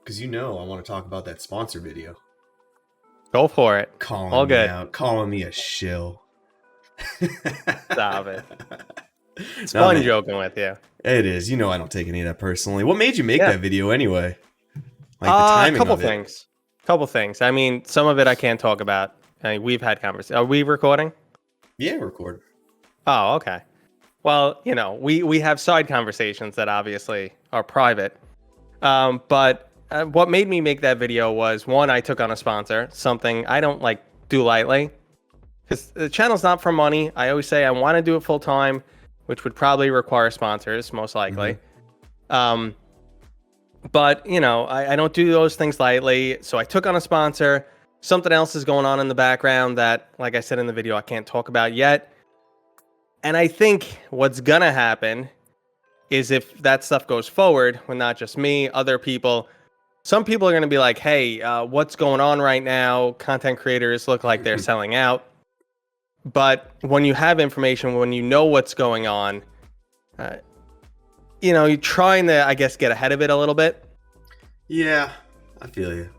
because you know I want to talk about that sponsor video. Go for it. Calling All me good. out, calling me a shill. Stop it. It's No, fun man, joking with you. it is. You know I don't take any of that personally. What made you make Yeah. that video anyway? Like the A timing couple of it. things. Couple things. I mean, some of it I can't talk about. I mean, we've had conversations. Are we recording? Yeah, record. Oh, okay. Well, you know, we have side conversations that obviously are private. But what made me make that video was, one, I took on a sponsor, something I don't like do lightly. Because the channel's not for money. I always say I want to do it full time, which would probably require sponsors, most likely. But, you know, I don't do those things lightly. So I took on a sponsor. Something else is going on in the background that, like I said in the video, I can't talk about yet. And I think what's going to happen is if that stuff goes forward, with not just me, other people, some people are going to be like, hey, what's going on right now? Content creators look like they're selling out. But when you have information, when you know what's going on, you know, you're trying to, I guess, get ahead of it a little bit. Yeah, I feel you.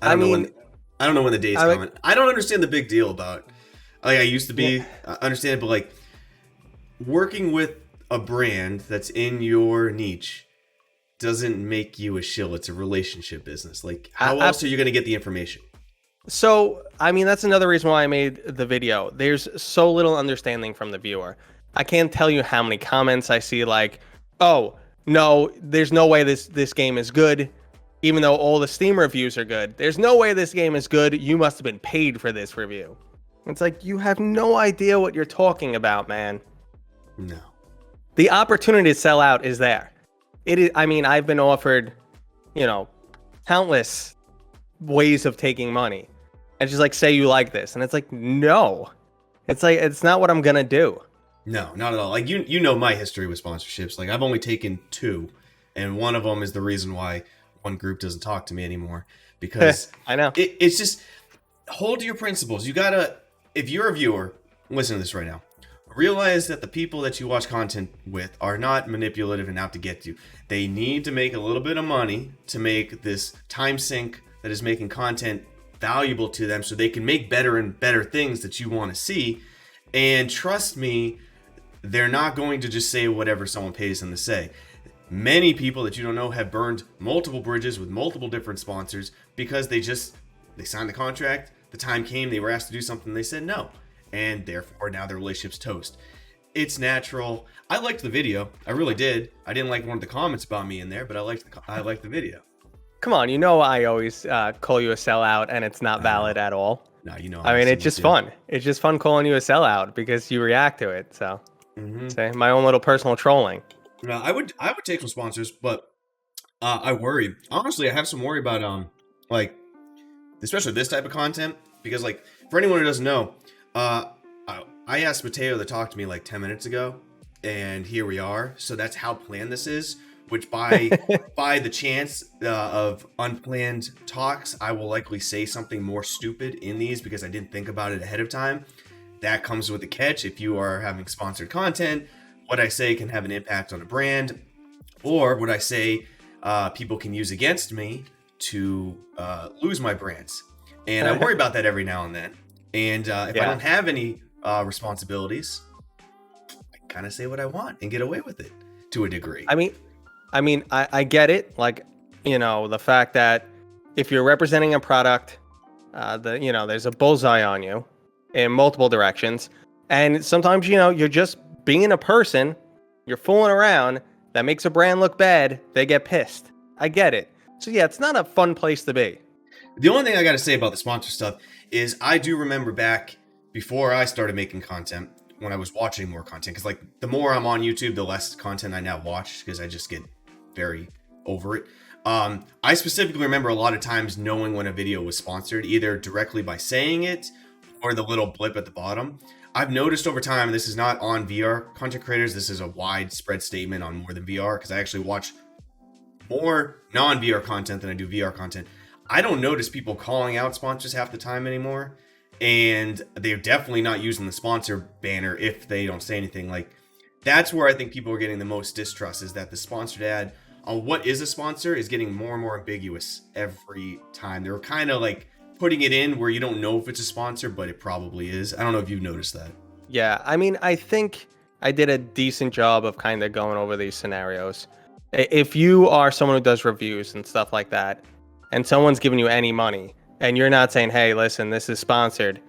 I don't know when the date's coming. I don't understand the big deal about. Like I used to be understand it, but like working with a brand that's in your niche doesn't make you a shill. It's a relationship business. Like how else are you going to get the information? So, I mean, that's another reason why I made the video. There's so little understanding from the viewer. I can't tell you how many comments I see like, oh, no, there's no way this game is good, even though all the Steam reviews are good. There's no way this game is good. You must have been paid for this review. It's like, you have no idea what you're talking about, man. No. The opportunity to sell out is there. It is. I mean, I've been offered, you know, countless ways of taking money. And just like, say you like this. And it's like, no. It's like, it's not what I'm going to do. No, not at all. Like you know my history with sponsorships. Like I've only taken 2, and one of them is the reason why one group doesn't talk to me anymore, because I know it's just hold to your principles. You gotta, if you're a viewer, listen to this right now. Realize that the people that you watch content with are not manipulative and out to get you. They need to make a little bit of money to make this time sink that is making content valuable to them, so they can make better and better things that you want to see. And trust me, they're not going to just say whatever someone pays them to say. Many people that you don't know have burned multiple bridges with multiple different sponsors because they signed the contract, the time came, they were asked to do something, they said no. And therefore now their relationship's toast. It's natural. I liked the video. I really did. I didn't like one of the comments about me in there, but I liked the video. Come on, you know I always call you a sellout, and it's not valid at all. No, you know. I mean, it's just fun. It's just fun calling you a sellout because you react to it. So, say my own little personal trolling. No, I would take some sponsors, but I worry. Honestly, I have some worry about like especially this type of content, because like for anyone who doesn't know, I asked Mateo to talk to me like 10 minutes ago, and here we are. So that's how planned this is. Which by the chance of unplanned talks, I will likely say something more stupid in these because I didn't think about it ahead of time. That comes with a catch. If you are having sponsored content, what I say can have an impact on a brand, or what I say people can use against me to lose my brands. And I worry about that every now and then. And if I don't have any responsibilities, I can kind of say what I want and get away with it to a degree. I mean, I get it. Like, you know, the fact that if you're representing a product, there's a bullseye on you in multiple directions. And sometimes, you know, you're just being a person, you're fooling around, that makes a brand look bad. They get pissed. I get it. So yeah, it's not a fun place to be. The only thing I got to say about the sponsor stuff is I do remember back before I started making content, when I was watching more content, because like the more I'm on YouTube, the less content I now watch, because I just get very over it. I specifically remember a lot of times knowing when a video was sponsored, either directly by saying it or the little blip at the bottom. I've noticed over time, this is not on VR content creators, this is a widespread statement on more than VR, because I actually watch more non-VR content than I do VR content. I don't notice people calling out sponsors half the time anymore, and they're definitely not using the sponsor banner if they don't say anything. Like, that's where I think people are getting the most distrust, is that the sponsored ad on what is a sponsor is getting more and more ambiguous every time. They're kind of like putting it in where you don't know if it's a sponsor, but it probably is. I don't know if you've noticed that. Yeah, I mean, I think I did a decent job of kind of going over these scenarios. If you are someone who does reviews and stuff like that, and someone's giving you any money, and you're not saying, "Hey, listen, this is sponsored,"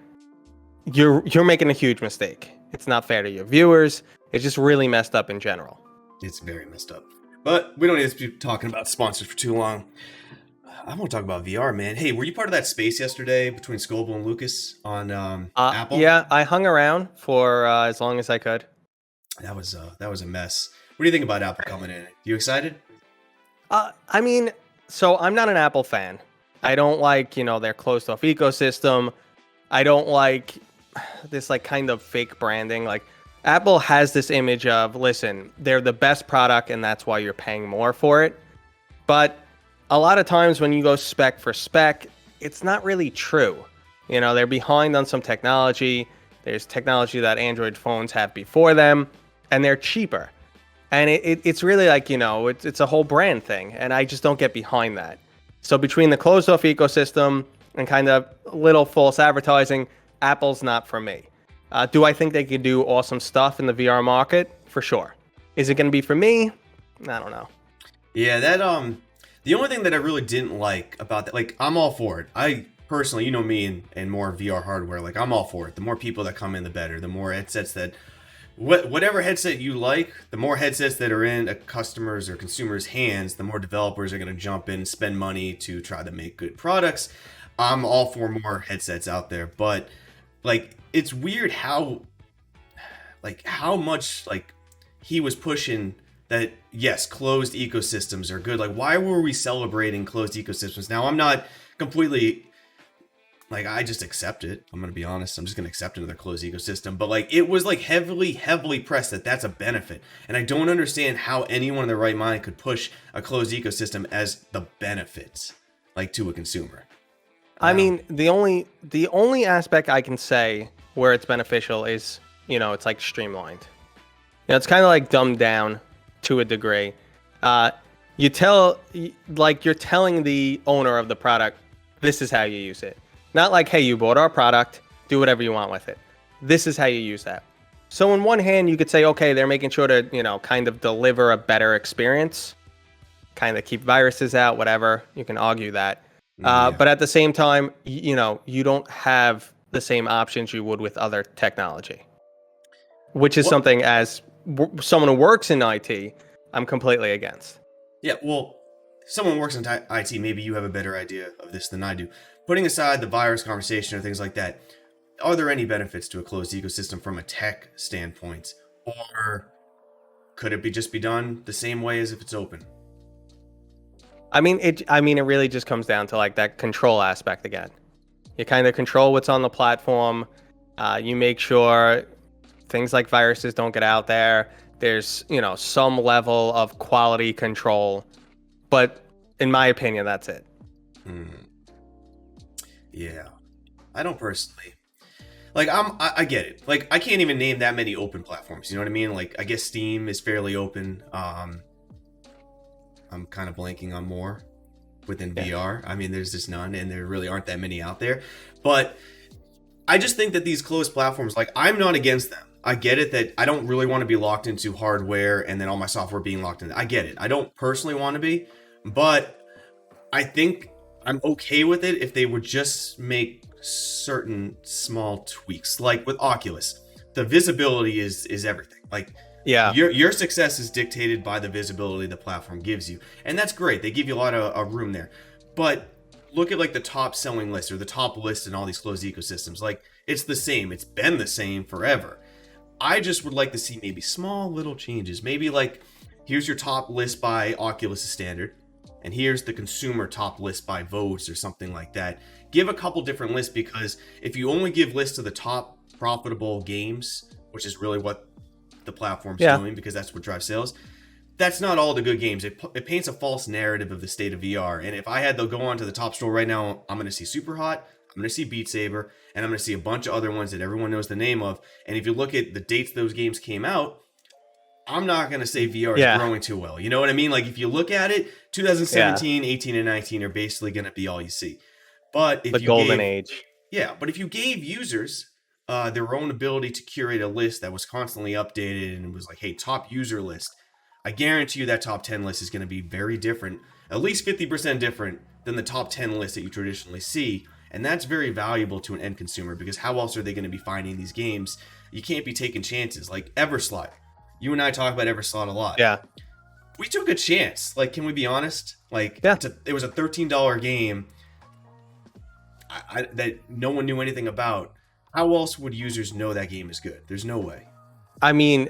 you're making a huge mistake. It's not fair to your viewers. It's just really messed up in general. It's very messed up. But we don't need to be talking about sponsors for too long. I want to talk about VR, man. Hey, were you part of that space yesterday between Scoble and Lucas on Apple? Yeah, I hung around for as long as I could. That was a mess. What do you think about Apple coming in? You excited? I mean, so I'm not an Apple fan. I don't like, their closed off ecosystem. I don't like this like kind of fake branding. Like Apple has this image of, listen, they're the best product and that's why you're paying more for it. But a lot of times when you go spec for spec, it's not really true. They're behind on some technology. There's technology that Android phones have before them, and they're cheaper. And it's really like, it's a whole brand thing. And I just don't get behind that. So between the closed off ecosystem and kind of little false advertising, Apple's not for me. Do I think they could do awesome stuff in the VR market? For sure. Is it going to be for me? I don't know. Yeah, the only thing that I really didn't like about that, like, I'm all for it. I personally, you know me and more VR hardware, like, I'm all for it. The more people that come in, the better. The more headsets that, whatever headset you like, the more headsets that are in a customer's or consumer's hands, the more developers are going to jump in and spend money to try to make good products. I'm all for more headsets out there, but like, it's weird how much like he was pushing that, yes, closed ecosystems are good. Like, why were we celebrating closed ecosystems? Now, I'm not completely, like, I just accept it. I'm going to be honest. I'm just going to accept another closed ecosystem. But, like, it was, like, heavily pressed that that's a benefit. And I don't understand how anyone in their right mind could push a closed ecosystem as the benefits, like, to a consumer. I mean, the only aspect I can say where it's beneficial is, it's, like, streamlined. It's kind of, like, dumbed down to a degree. You're telling the owner of the product, this is how you use it. Not like, hey, you bought our product, do whatever you want with it. This is how you use that. So on one hand, you could say, okay, they're making sure to, kind of deliver a better experience, kind of keep viruses out, whatever. You can argue that. But at the same time, you don't have the same options you would with other technology, which is something as someone who works in IT, I'm completely against. Yeah, well, someone who works in IT, maybe you have a better idea of this than I do. Putting aside the virus conversation or things like that, are there any benefits to a closed ecosystem from a tech standpoint? Or could it just be done the same way as if it's open? I mean, it really just comes down to like that control aspect again. You kind of control what's on the platform. You make sure things like viruses don't get out there. There's, some level of quality control. But in my opinion, that's it. Yeah. I don't personally. Like, I get it. Like, I can't even name that many open platforms. You know what I mean? Like, I guess Steam is fairly open. I'm kind of blanking on more within VR. I mean, there's just none, and there really aren't that many out there. But I just think that these closed platforms, like, I'm not against them. I get it that I don't really want to be locked into hardware and then all my software being locked in. I get it. I don't personally want to be, but I think I'm okay with it if they would just make certain small tweaks. Like with Oculus, the visibility is everything. Like, yeah, your success is dictated by the visibility the platform gives you, and that's great. They give you a lot of room there. But look at like the top selling list or the top list in all these closed ecosystems. Like, it's the same. It's been the same forever. I just would like to see maybe small little changes. Maybe like, here's your top list by Oculus standard, and here's the consumer top list by votes or something like that. Give a couple different lists, because if you only give lists to the top profitable games, which is really what the platform's doing, because that's what drives sales, that's not all the good games. It paints a false narrative of the state of VR. And if I had to go onto the top store right now, I'm going to see Superhot, I'm going to see Beat Saber, and I'm going to see a bunch of other ones that everyone knows the name of. And if you look at the dates those games came out, I'm not going to say VR is Yeah. growing too well. You know what I mean? Like if you look at it, 2017, 18, and 19 are basically going to be all you see. But if The you golden gave, age. yeah, but if you gave users their own ability to curate a list that was constantly updated and was like, hey, top user list, I guarantee you that top 10 list is going to be very different, at least 50% different than the top 10 list that you traditionally see. And that's very valuable to an end consumer because how else are they going to be finding these games? You can't be taking chances. Like Everslot. You and I talk about Everslot a lot. Yeah. We took a chance. Like, can we be honest? Like, Yeah. it was a $13 game that no one knew anything about. How else would users know that game is good? There's no way. I mean,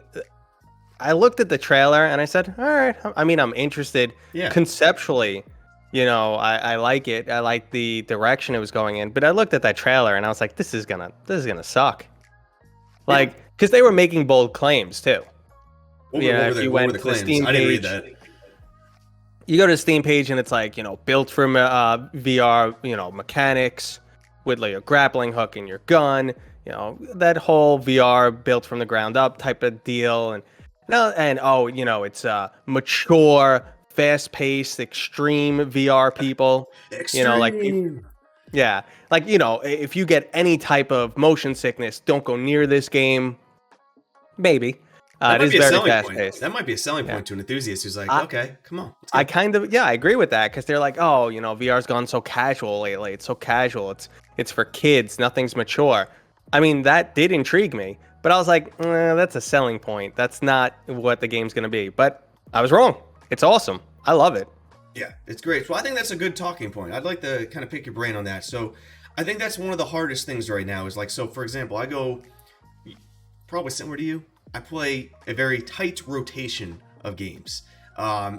I looked at the trailer and I said, all right. I mean, I'm interested. Yeah. Conceptually, you know, I like it. I like the direction it was going in. But I looked at that trailer and I was like, this is gonna suck. Like, because they were making bold claims too. What If you went to the Steam I didn't read page, that. you go to the Steam page and it's like, you know, built for VR, you know, mechanics with like a grappling hook in your gun, you know, that whole VR built from the ground up type of deal. And oh, you know, it's mature, fast-paced, extreme VR people. Extreme. You know, like yeah, like, you know, if you get any type of motion sickness, don't go near this game. Maybe. It is very fast-paced. That might be a selling point to an enthusiast who's like, okay, come on. I kind of, I agree with that because they're like, oh, you know, VR's gone so casual lately. It's so casual. It's for kids. Nothing's mature. I mean, that did intrigue me, but I was like, that's a selling point. That's not what the game's going to be. But I was wrong. It's awesome. I love it. Yeah, it's great. So I think that's a good talking point. I'd like to kind of pick your brain on that. So I think that's one of the hardest things right now is like, so for example, I go probably similar to you. I play a very tight rotation of games.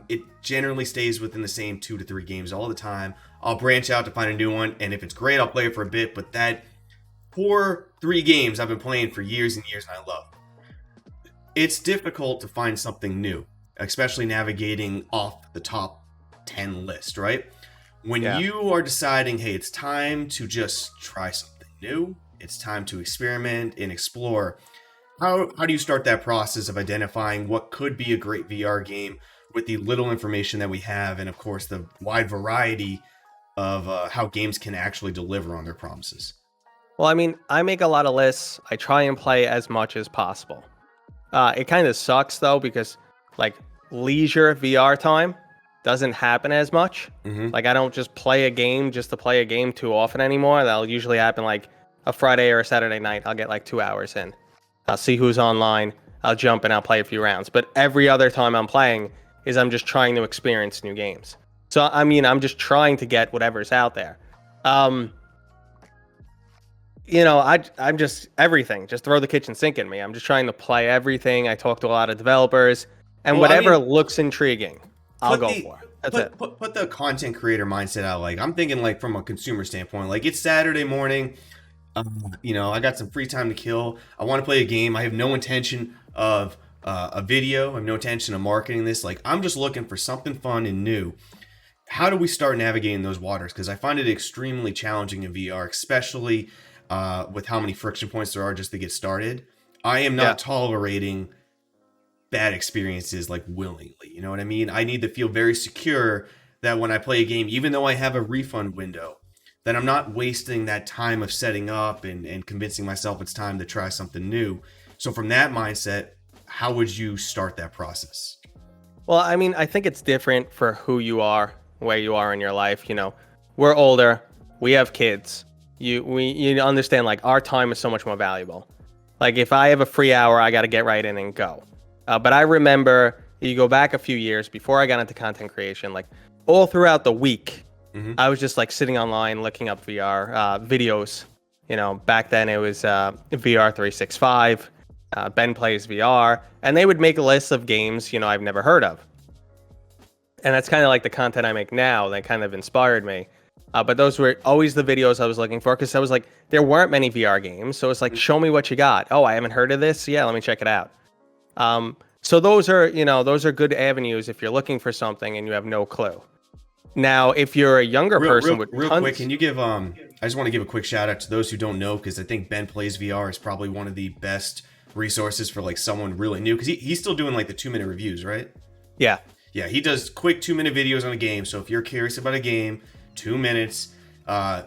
It generally stays within the same 2 to 3 games all the time. I'll branch out to find a new one, and if it's great, I'll play it for a bit. But that core 3 games I've been playing for years and years, and I love. It's difficult to find something new, especially navigating off the top 10 list, right? When you are deciding, hey, it's time to just try something new, it's time to experiment and explore. How do you start that process of identifying what could be a great VR game with the little information that we have and, of course, the wide variety of how games can actually deliver on their promises? Well, I mean, I make a lot of lists. I try and play as much as possible. It kind of sucks, though, because, like, leisure VR time doesn't happen as much. Mm-hmm. Like, I don't just play a game just to play a game too often anymore. That'll usually happen, like, a Friday or a Saturday night. I'll get, like, 2 hours in. I'll see who's online. I'll jump and I'll play a few rounds. But every other time I'm playing is I'm just trying to experience new games. So, I mean, I'm just trying to get whatever's out there. You know, I'm just everything. Just throw the kitchen sink in me. I'm just trying to play everything. I talk to a lot of developers. And whatever looks intriguing, I'll go for. That's it. Put the content creator mindset out. Like, I'm thinking, like, from a consumer standpoint. Like, it's Saturday morning. You know, I got some free time to kill. I want to play a game. I have no intention of a video. I have no intention of marketing this. Like, I'm just looking for something fun and new. How do we start navigating those waters? Because I find it extremely challenging in VR, especially with how many friction points there are just to get started. I am not tolerating bad experiences like willingly. You know what I mean? I need to feel very secure that when I play a game, even though I have a refund window, that I'm not wasting that time of setting up and convincing myself it's time to try something new. So from that mindset, how would you start that process? Well, I mean, I think it's different for who you are, where you are in your life. You know, we're older, we have kids. You understand, like, our time is so much more valuable. Like, if I have a free hour, I got to get right in and go. But I remember, you go back a few years before I got into content creation, like, all throughout the week, I was just, like, sitting online looking up VR videos. You know, back then it was VR 365, Ben Plays VR, and they would make lists of games, you know, I've never heard of. And that's kind of like the content I make now that kind of inspired me. But those were always the videos I was looking for because I was like, there weren't many VR games. So it's like, show me what you got. Oh, I haven't heard of this. Yeah, let me check it out. So those are good avenues if you're looking for something and you have no clue. Now, if you're a younger person with real quick, can you give I just want to give a quick shout out to those who don't know, because I think Ben Plays VR is probably one of the best resources for like someone really new, because he's still doing like the 2-minute reviews, right? Yeah. Yeah, he does quick 2-minute videos on a game. So if you're curious about a game, 2 minutes.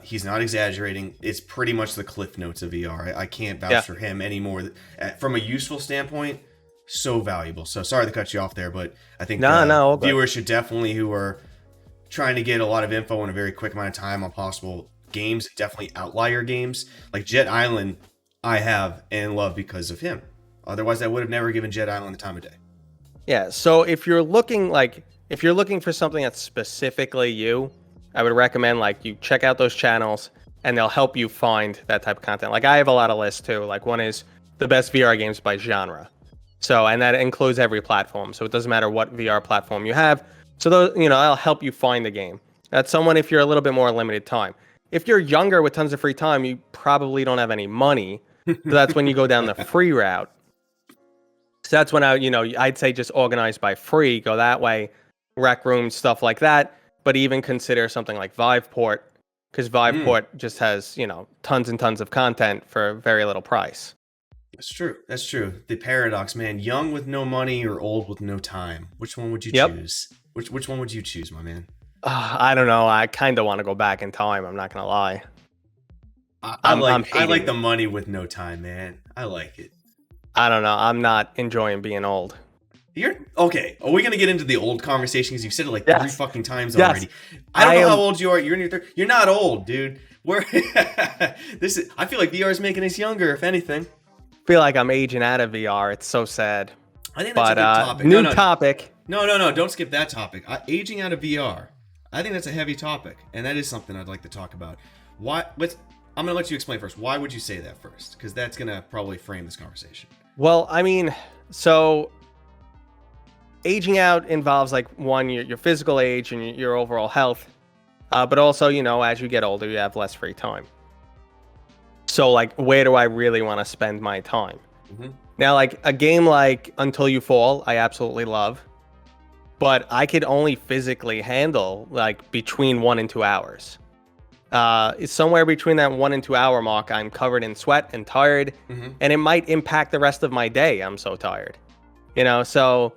He's not exaggerating. It's pretty much the cliff notes of VR. I can't vouch for him anymore. From a useful standpoint, so valuable. So sorry to cut you off there, but I think viewers should definitely, who are trying to get a lot of info in a very quick amount of time on possible games, definitely outlier games like Jet Island, I have and love because of him. Otherwise, I would have never given Jet Island the time of day. Yeah. So if you're looking for something that's specifically you, I would recommend like you check out those channels and they'll help you find that type of content. Like I have a lot of lists too. Like one is the best VR games by genre. So, and that includes every platform. So it doesn't matter what VR platform you have. So those, that'll help you find the game. That's someone if you're a little bit more limited time. If you're younger with tons of free time, you probably don't have any money. So that's when you go down the free route. So that's when I'd say just organize by free, go that way, rec rooms, stuff like that. But even consider something like Viveport, because Viveport just has, tons and tons of content for very little price. That's true. That's true. The paradox, man. Young with no money or old with no time. Which one would you choose? Which one would you choose, my man? I don't know. I kind of want to go back in time. I'm not going to lie. I like the money with no time, man. I like it. I don't know. I'm not enjoying being old. You're okay. Are we gonna get into the old conversation? Because you said it like 3 fucking times already. I don't know how old you are. You're in your You're not old, dude. I feel like VR is making us younger, if anything. I feel like I'm aging out of VR. It's so sad. I think that's a good topic. New topic. No. Don't skip that topic. Aging out of VR. I think that's a heavy topic, and that is something I'd like to talk about. I'm gonna let you explain first. Why would you say that first? Because that's gonna probably frame this conversation. Well, I mean, so aging out involves like one, your physical age and your overall health, but also, as you get older, you have less free time. So like, where do I really want to spend my time? Mm-hmm. Now, like a game like Until You Fall, I absolutely love, but I could only physically handle like between 1 and 2 hours. It's somewhere between that 1 and 2 hour mark. I'm covered in sweat and tired, and it might impact the rest of my day. I'm so tired, so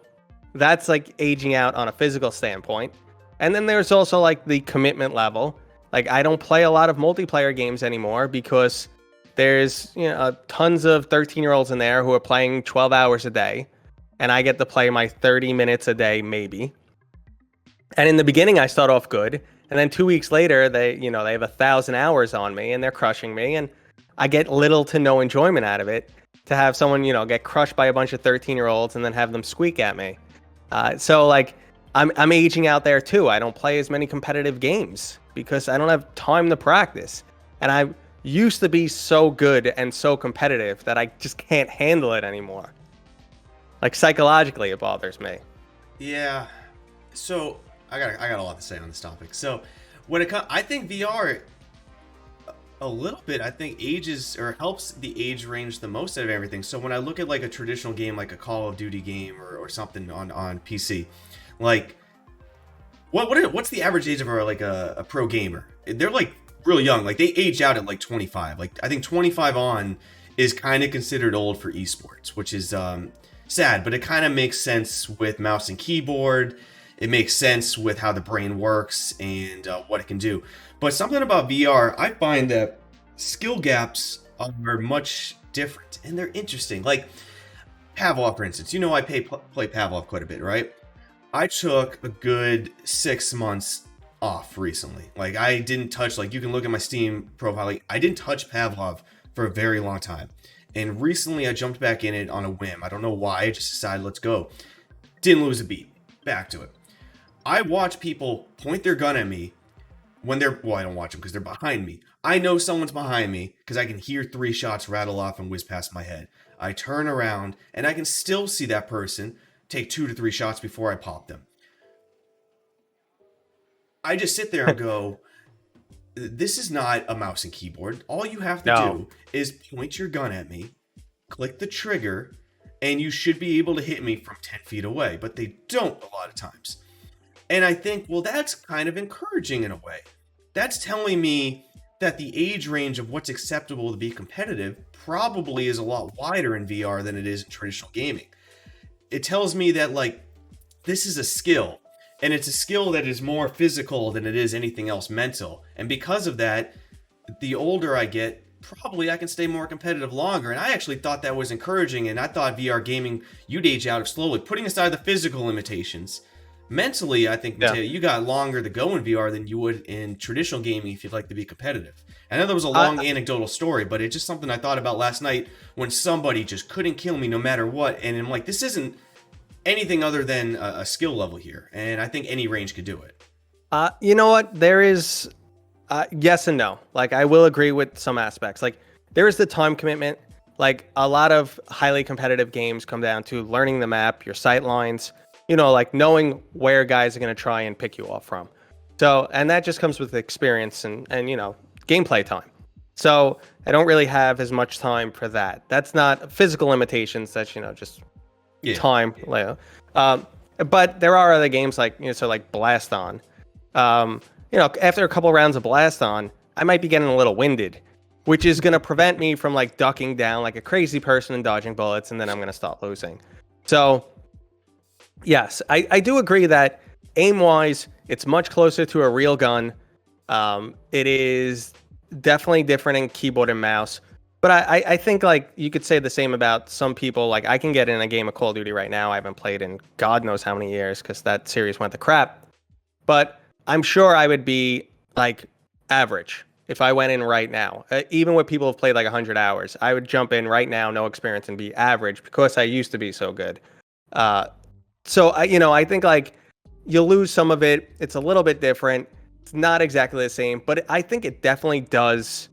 that's like aging out on a physical standpoint. And then there's also like the commitment level. Like I don't play a lot of multiplayer games anymore because there's tons of 13-year-olds in there who are playing 12 hours a day, and I get to play my 30 minutes a day maybe. And in the beginning I start off good, and then 2 weeks later they have 1,000 hours on me and they're crushing me, and I get little to no enjoyment out of it. To have someone get crushed by a bunch of 13-year-olds and then have them squeak at me. So like I'm aging out there too. I don't play as many competitive games because I don't have time to practice. And I used to be so good and so competitive that I just can't handle it anymore. Like psychologically it bothers me. Yeah. So I got a lot to say on this topic. So when it comes, I think VR a little bit, I think ages or helps the age range the most out of everything. So when I look at like a traditional game, like a Call of Duty game or something on PC, like what's the average age of a pro gamer? They're like really young. Like they age out at like 25. Like I think 25 on is kind of considered old for esports, which is sad, but it kind of makes sense with mouse and keyboard. It makes sense with how the brain works and what it can do. But something about VR, I find that skill gaps are much different and they're interesting. Like Pavlov, for instance. I play Pavlov quite a bit, right? I took a good 6 months off recently. Like I didn't touch, like you can look at my Steam profile, like I didn't touch Pavlov for a very long time. And recently I jumped back in it on a whim. I don't know why, I just decided let's go. Didn't lose a beat. Back to it. I watch people point their gun at me when I don't watch them because they're behind me. I know someone's behind me because I can hear 3 shots rattle off and whiz past my head. I turn around and I can still see that person take 2 to 3 shots before I pop them. I just sit there and go, this is not a mouse and keyboard. All you have to do is point your gun at me, click the trigger, and you should be able to hit me from 10 feet away. But they don't a lot of times. And I think, well, that's kind of encouraging in a way. That's telling me that the age range of what's acceptable to be competitive probably is a lot wider in VR than it is in traditional gaming. It tells me that, like, this is a skill, and it's a skill that is more physical than it is anything else mental. And because of that, the older I get, probably I can stay more competitive longer. And I actually thought that was encouraging, and I thought VR gaming, you'd age out of slowly, putting aside the physical limitations. Mentally, I think, Mateo, you got longer to go in VR than you would in traditional gaming if you'd like to be competitive. I know that was a long anecdotal story, but it's just something I thought about last night when somebody just couldn't kill me no matter what. And I'm like, this isn't anything other than a skill level here. And I think any range could do it. You know what? There is yes and no. Like, I will agree with some aspects. Like, there is the time commitment. Like, a lot of highly competitive games come down to learning the map, your sight lines, you know, like knowing where guys are going to try and pick you off from. So, and that just comes with experience and you know, gameplay time. So I don't really have as much time for that. That's not physical limitations. That's, you know, just time. Yeah. But there are other games like, you know, so like Blast On. You know, after a couple rounds of Blast On, I might be getting a little winded, which is going to prevent me from like ducking down like a crazy person and dodging bullets, and then I'm going to start losing. So yes, I do agree that aim-wise, it's much closer to a real gun. It is definitely different in keyboard and mouse. But I think, like, you could say the same about some people. Like, I can get in a game of Call of Duty right now. I haven't played in God knows how many years because that series went to crap. But I'm sure I would be, like, average if I went in right now. Even with people who've played, like, 100 hours, I would jump in right now, no experience, and be average because I used to be so good. So, I think, like, you'll lose some of it. It's a little bit different. It's not exactly the same, but I think it definitely does.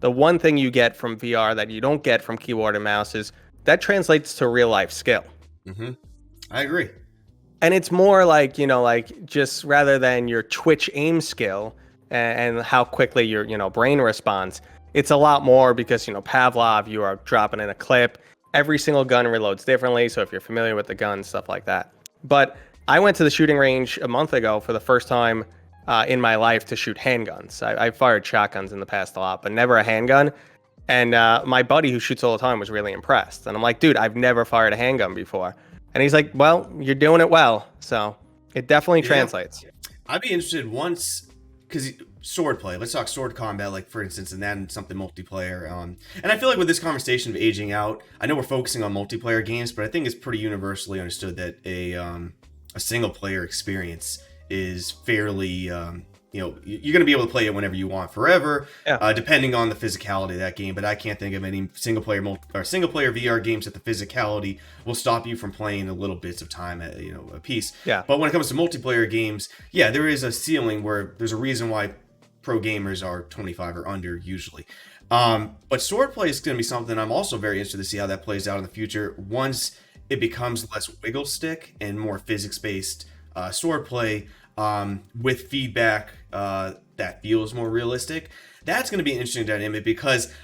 The one thing you get from VR that you don't get from keyboard and mouse is that translates to real life skill. Mm-hmm. I agree. And it's more like, like just rather than your twitch aim skill and how quickly your, brain responds, it's a lot more because, Pavlov, you are dropping in a clip. Every single gun reloads differently. So if you're familiar with the gun, stuff like that. But I went to the shooting range a month ago for the first time in my life to shoot handguns. I fired shotguns in the past a lot, but never a handgun. And my buddy who shoots all the time was really impressed. And I'm like, dude, I've never fired a handgun before. And he's like, well, you're doing it well. So it definitely translates. I'd be interested once, because swordplay, let's talk sword combat, like for instance, and then something multiplayer. And I feel like with this conversation of aging out, I know we're focusing on multiplayer games, but I think it's pretty universally understood that a single player experience is fairly, you're going to be able to play it whenever you want forever, depending on the physicality of that game. But I can't think of any single player VR games that the physicality will stop you from playing a little bits of time at, a piece. Yeah. But when it comes to multiplayer games, there is a ceiling where there's a reason why pro gamers are 25 or under usually. But swordplay is going to be something I'm also very interested to see how that plays out in the future once it becomes less wiggle stick and more physics-based swordplay. With feedback that feels more realistic. That's going to be an interesting dynamic because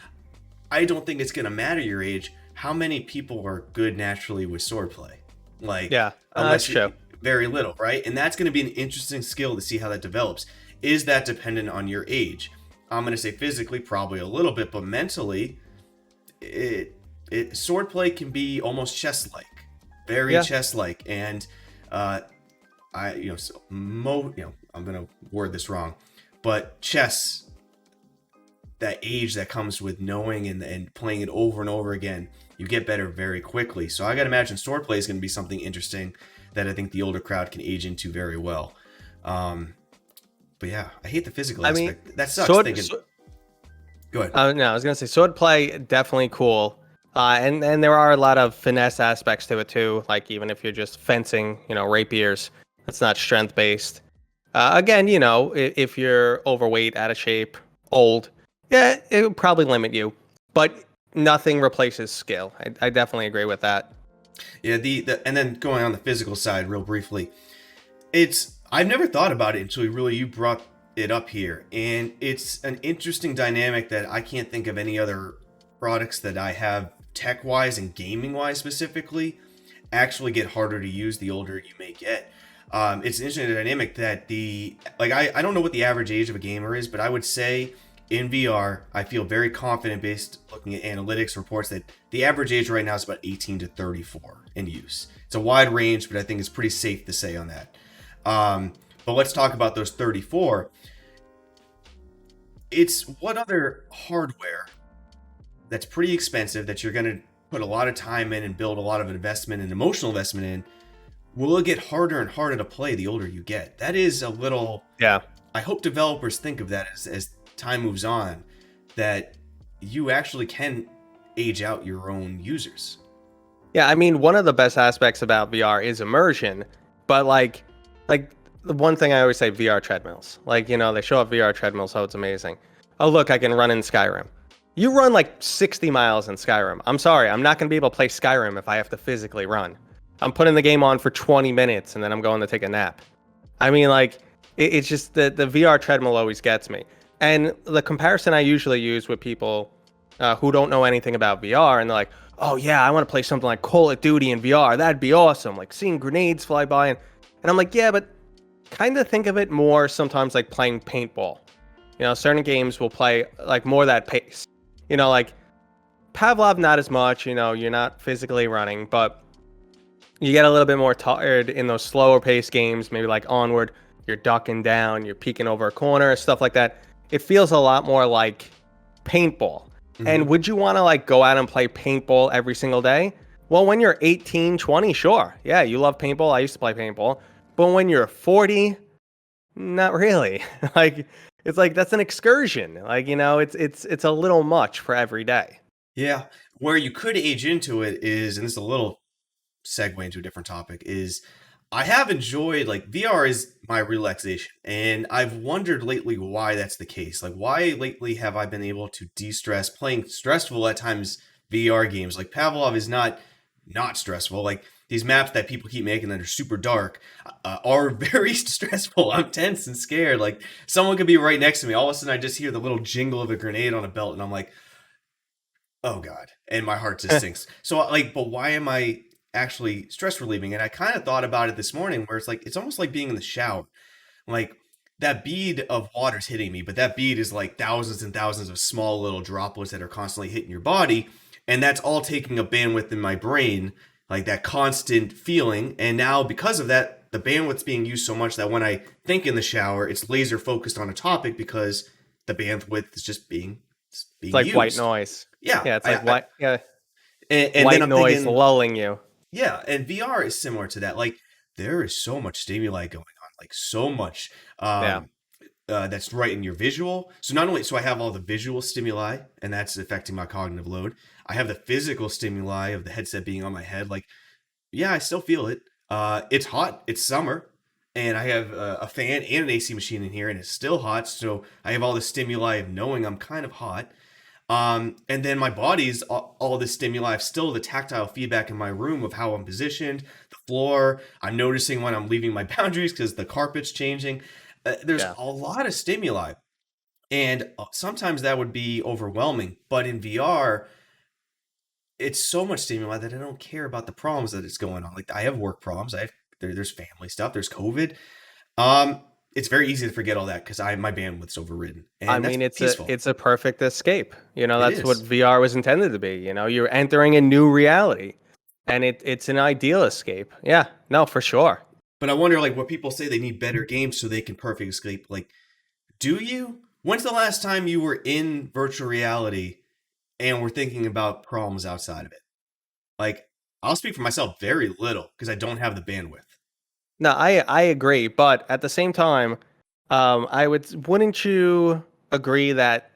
I don't think it's going to matter your age. How many people are good naturally with swordplay? That's true. Very little, right? And that's going to be an interesting skill to see how that develops. Is that dependent on your age? I'm going to say physically, probably a little bit, but mentally, swordplay can be almost chess-like, very chess-like, and I'm gonna word this wrong, but chess, that age that comes with knowing and playing it over and over again, you get better very quickly. So I gotta imagine swordplay is gonna be something interesting that I think the older crowd can age into very well. But yeah, I hate the physical aspect. That sucks. Go ahead. No, I was gonna say swordplay definitely cool. And there are a lot of finesse aspects to it too. Like even if you're just fencing, rapiers. It's not strength-based. Again, if you're overweight, out of shape, old, it would probably limit you. But nothing replaces skill. I definitely agree with that. Yeah, and then going on the physical side real briefly, I've never thought about it until you brought it up here. And it's an interesting dynamic that I can't think of any other products that I have tech-wise and gaming-wise specifically actually get harder to use the older you may get. It's an interesting dynamic that I don't know what the average age of a gamer is, but I would say in VR, I feel very confident based looking at analytics reports that the average age right now is about 18 to 34 in use. It's a wide range, but I think it's pretty safe to say on that. But let's talk about those 34. It's what other hardware that's pretty expensive that you're going to put a lot of time in and build a lot of investment and emotional investment in, will it get harder and harder to play the older you get? That is a little... Yeah. I hope developers think of that as time moves on, that you actually can age out your own users. Yeah, I mean, one of the best aspects about VR is immersion, but like the one thing I always say, VR treadmills. Like, you know, they show up VR treadmills, so it's amazing. Oh, look, I can run in Skyrim. You run like 60 miles in Skyrim. I'm sorry, I'm not going to be able to play Skyrim if I have to physically run. I'm putting the game on for 20 minutes and then I'm going to take a nap. I mean, like, it's just the VR treadmill always gets me. And the comparison I usually use with people who don't know anything about VR, and they're like, oh yeah, I want to play something like Call of Duty in VR. That'd be awesome. Like seeing grenades fly by. And I'm like, yeah, but kind of think of it more sometimes like playing paintball. You know, certain games will play like more that pace. You know, like Pavlov, not as much. You know, you're not physically running, but you get a little bit more tired in those slower paced games, maybe like Onward. You're ducking down, you're peeking over a corner, stuff like that. It feels a lot more like paintball. Mm-hmm. And would you want to like go out and play paintball every single day? Well, when you're 18, 20, sure. Yeah, you love paintball. I used to play paintball. But when you're 40, not really. Like, it's like that's an excursion. Like, you know, it's a little much for every day. Yeah. Where you could age into it is, and this is a little segue into a different topic, is I have enjoyed, like, VR is my relaxation, and I've wondered lately why that's the case. Like, why lately have I been able to de-stress playing stressful at times VR games? Like, Pavlov is not stressful. Like, these maps that people keep making that are super dark are very stressful. I'm tense and scared. Like, someone could be right next to me. All of a sudden, I just hear the little jingle of a grenade on a belt, and I'm like, oh, God. And my heart just sinks. So, like, but why am I actually stress relieving? And I kind of thought about it this morning, where it's like, it's almost like being in the shower. Like, that bead of water's hitting me, but that bead is like thousands and thousands of small little droplets that are constantly hitting your body, and that's all taking up bandwidth in my brain, like that constant feeling. And now because of that, the bandwidth's being used so much that when I think in the shower, it's laser focused on a topic because the bandwidth is just being it's like used. White noise. Yeah, it's like white. Yeah, and white then I'm noise thinking, lulling you. Yeah, and VR is similar to that. Like, there is so much stimuli going on, like so much that's right in your visual. So not only, so I have all the visual stimuli, and that's affecting my cognitive load. I have the physical stimuli of the headset being on my head. Like, yeah, I still feel it. It's hot. It's summer, and I have a fan and an AC machine in here, and it's still hot. So I have all the stimuli of knowing I'm kind of hot. And then my body's all the stimuli. I have still the tactile feedback in my room of how I'm positioned, the floor. I'm noticing when I'm leaving my boundaries because the carpet's changing. There's a lot of stimuli, and sometimes that would be overwhelming. But in VR, it's so much stimuli that I don't care about the problems that it's going on. Like, I have work problems. There's family stuff. There's COVID. It's very easy to forget all that because my bandwidth's overridden. And I mean, it's peaceful. it's a perfect escape. You know, that's what VR was intended to be. You know, you're entering a new reality, and it's an ideal escape. Yeah, no, for sure. But I wonder, like, what people say they need better games so they can perfect escape. Like, do you? When's the last time you were in virtual reality and were thinking about problems outside of it? Like, I'll speak for myself, very little, because I don't have the bandwidth. No, I agree, but at the same time, wouldn't you agree that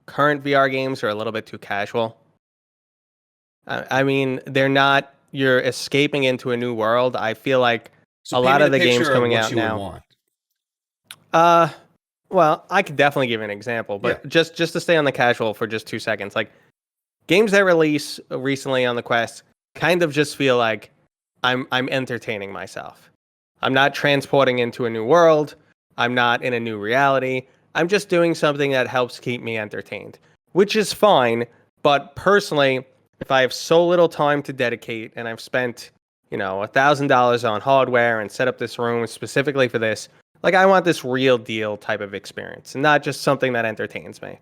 current VR games are a little bit too casual? I mean, they're not. You're escaping into a new world. I feel like a lot of the games coming out now. Well, I could definitely give an example, but just to stay on the casual for just 2 seconds, like games that release recently on the Quest kind of just feel like I'm entertaining myself. I'm not transporting into a new world. I'm not in a new reality. I'm just doing something that helps keep me entertained, which is fine. But personally, if I have so little time to dedicate and I've spent, $1,000 on hardware and set up this room specifically for this, Like I want this real deal type of experience, and not just something that entertains me.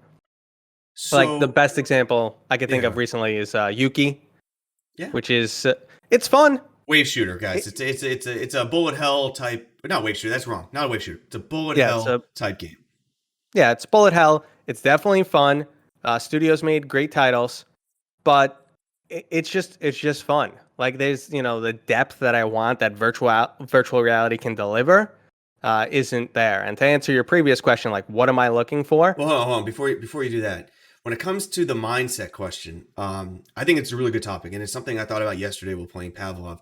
Like the So best example I could think yeah, of recently is Yuki, yeah. which is it's fun. Wave shooter, guys. It- It's a bullet hell type. Not wave shooter. That's wrong. Not a wave shooter. It's a bullet yeah, hell type game. it's bullet hell. It's definitely fun. Studios made great titles, but it's just fun. Like there's the depth that I want that virtual reality can deliver isn't there. And to answer your previous question, like what am I looking for? Well, hold on. Before you do that, when it comes to the mindset question, I think it's a really good topic, and it's something I thought about yesterday while playing Pavlov.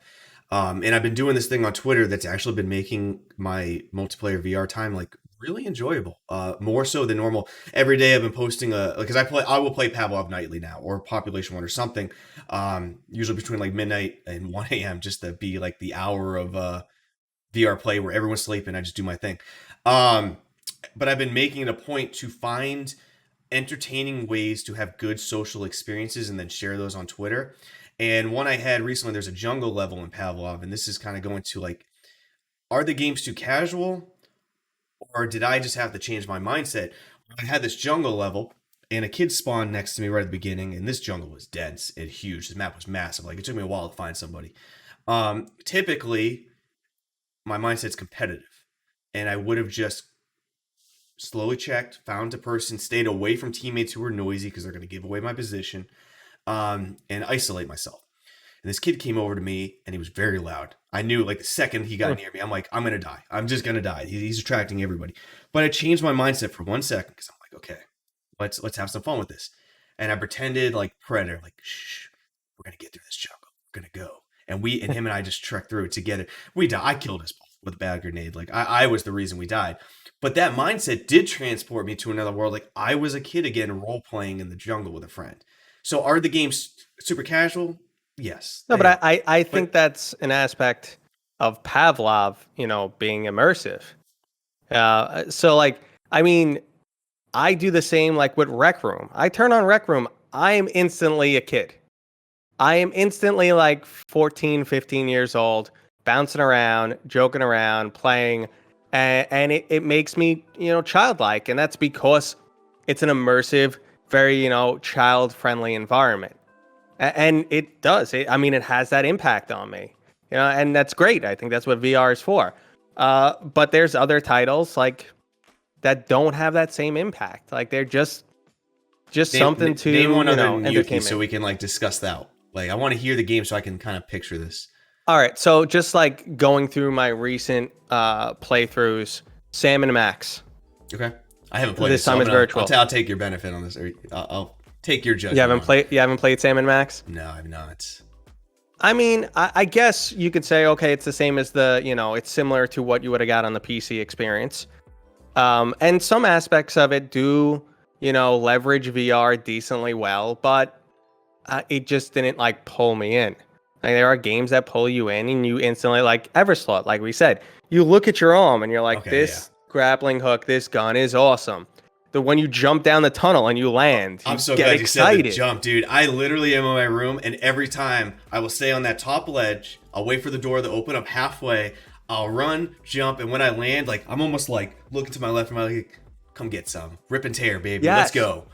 And I've been doing this thing on Twitter that's actually been making my multiplayer VR time like really enjoyable. More so than normal. Every day I've been posting because I will play Pavlov nightly now or Population One or something. Usually between like midnight and 1 a.m. just to be like the hour of VR play where everyone's sleeping. I just do my thing. But I've been making it a point to find entertaining ways to have good social experiences and then share those on Twitter. And one I had recently, there's a jungle level in Pavlov, and this is kind of going to like, are the games too casual, or did I just have to change my mindset? I had this jungle level, and a kid spawned next to me right at the beginning, and this jungle was dense and huge. The map was massive. Like it took me a while to find somebody. Typically, my mindset's competitive, and I would have just slowly checked, found a person, stayed away from teammates who were noisy because they're going to give away my position, and isolate myself. And this kid came over to me, and he was very loud. I knew, like, the second he got near me, I'm like, I'm going to die. I'm just going to die. He's attracting everybody. But I changed my mindset for 1 second because I'm like, okay, let's have some fun with this. And I pretended like Predator, like, shh, we're going to get through this jungle. We're going to go. And him and I just trekked through it together. We died. I killed us both with a bad grenade. Like, I was the reason we died. But that mindset did transport me to another world. Like, I was a kid again, role playing in the jungle with a friend. So are the games super casual? Yes. No, but I think that's an aspect of Pavlov, being immersive. So like, I mean, I do the same like with Rec Room. I turn on Rec Room, I am instantly a kid. I am instantly like 14, 15 years old, bouncing around, joking around, playing, and it makes me, childlike. And that's because it's an immersive, very, child-friendly environment. And it does. It has that impact on me, and that's great. I think that's what VR is for. But there's other titles like that don't have that same impact. Like they're just something to name one other Yuki entertainment. so we can like discuss that. Like I want to hear the game so I can kind of picture this. All right, so just like going through my recent playthroughs, Sam and Max. Okay, I haven't played this time. It's virtual. I'll take your benefit on this. Or I'll take your judgment. You haven't played Sam and Max? No, I've not. I mean, I guess you could say, okay, it's the same as it's similar to what you would have got on the PC experience. And some aspects of it do, leverage VR decently well, but it just didn't like pull me in. Like, there are games that pull you in and you instantly like Everslot, like we said, you look at your arm and you're like, this grappling hook, this gun is awesome. When you jump down the tunnel and you land, I'm so get glad excited. You said the jump, dude. I literally am in my room, and every time I will stay on that top ledge, I'll wait for the door to open up halfway. I'll run, jump, and when I land, like I'm almost like looking to my left and right, like, come get some, rip and tear, baby. Yes. Let's go.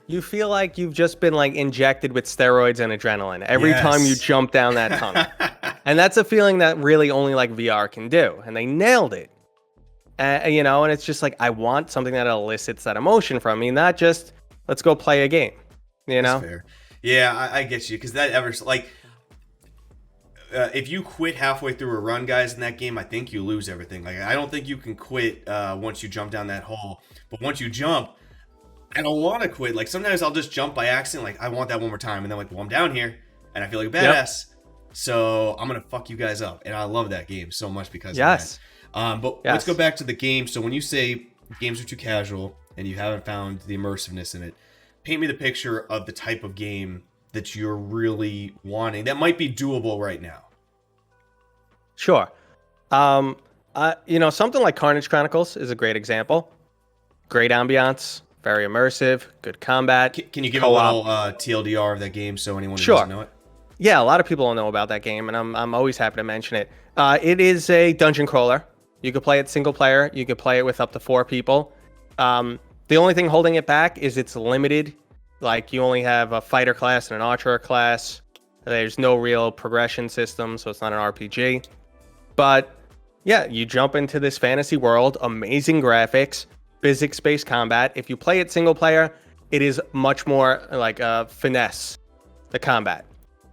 You feel like you've just been like injected with steroids and adrenaline every time you jump down that tunnel, and that's a feeling that really only like VR can do, and they nailed it. And it's just like, I want something that elicits that emotion from me, not just, let's go play a game, That's fair. Yeah, I get you. Because that if you quit halfway through a run, guys, in that game, I think you lose everything. Like, I don't think you can quit once you jump down that hole. But once you jump, I don't want to quit. Like, sometimes I'll just jump by accident. Like, I want that one more time. And then, like, well, I'm down here. And I feel like a badass. Yep. So I'm going to fuck you guys up. And I love that game so much because of that. But let's go back to the game. So when you say games are too casual and you haven't found the immersiveness in it, paint me the picture of the type of game that you're really wanting that might be doable right now. Sure. Something like Carnage Chronicles is a great example. Great ambiance, very immersive, good combat. Can you give co-op. A little TLDR of that game so anyone who doesn't know it? Yeah, a lot of people don't know about that game, and I'm always happy to mention it. It is a dungeon crawler. You could play it single player. You could play it with up to 4 people. The only thing holding it back is it's limited. Like, you only have a fighter class and an archer class. There's no real progression system, so it's not an RPG. But yeah, you jump into this fantasy world, amazing graphics, physics-based combat. If you play it single player, it is much more like a finesse, the combat.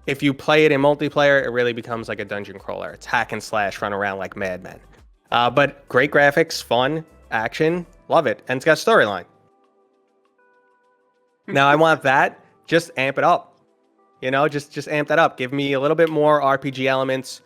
If you play it in multiplayer, it really becomes like a dungeon crawler. It's hack and slash, run around like madmen. But great graphics, fun, action, love it. And it's got storyline. Now I want that, just amp it up. You know, just amp that up. Give me a little bit more RPG elements.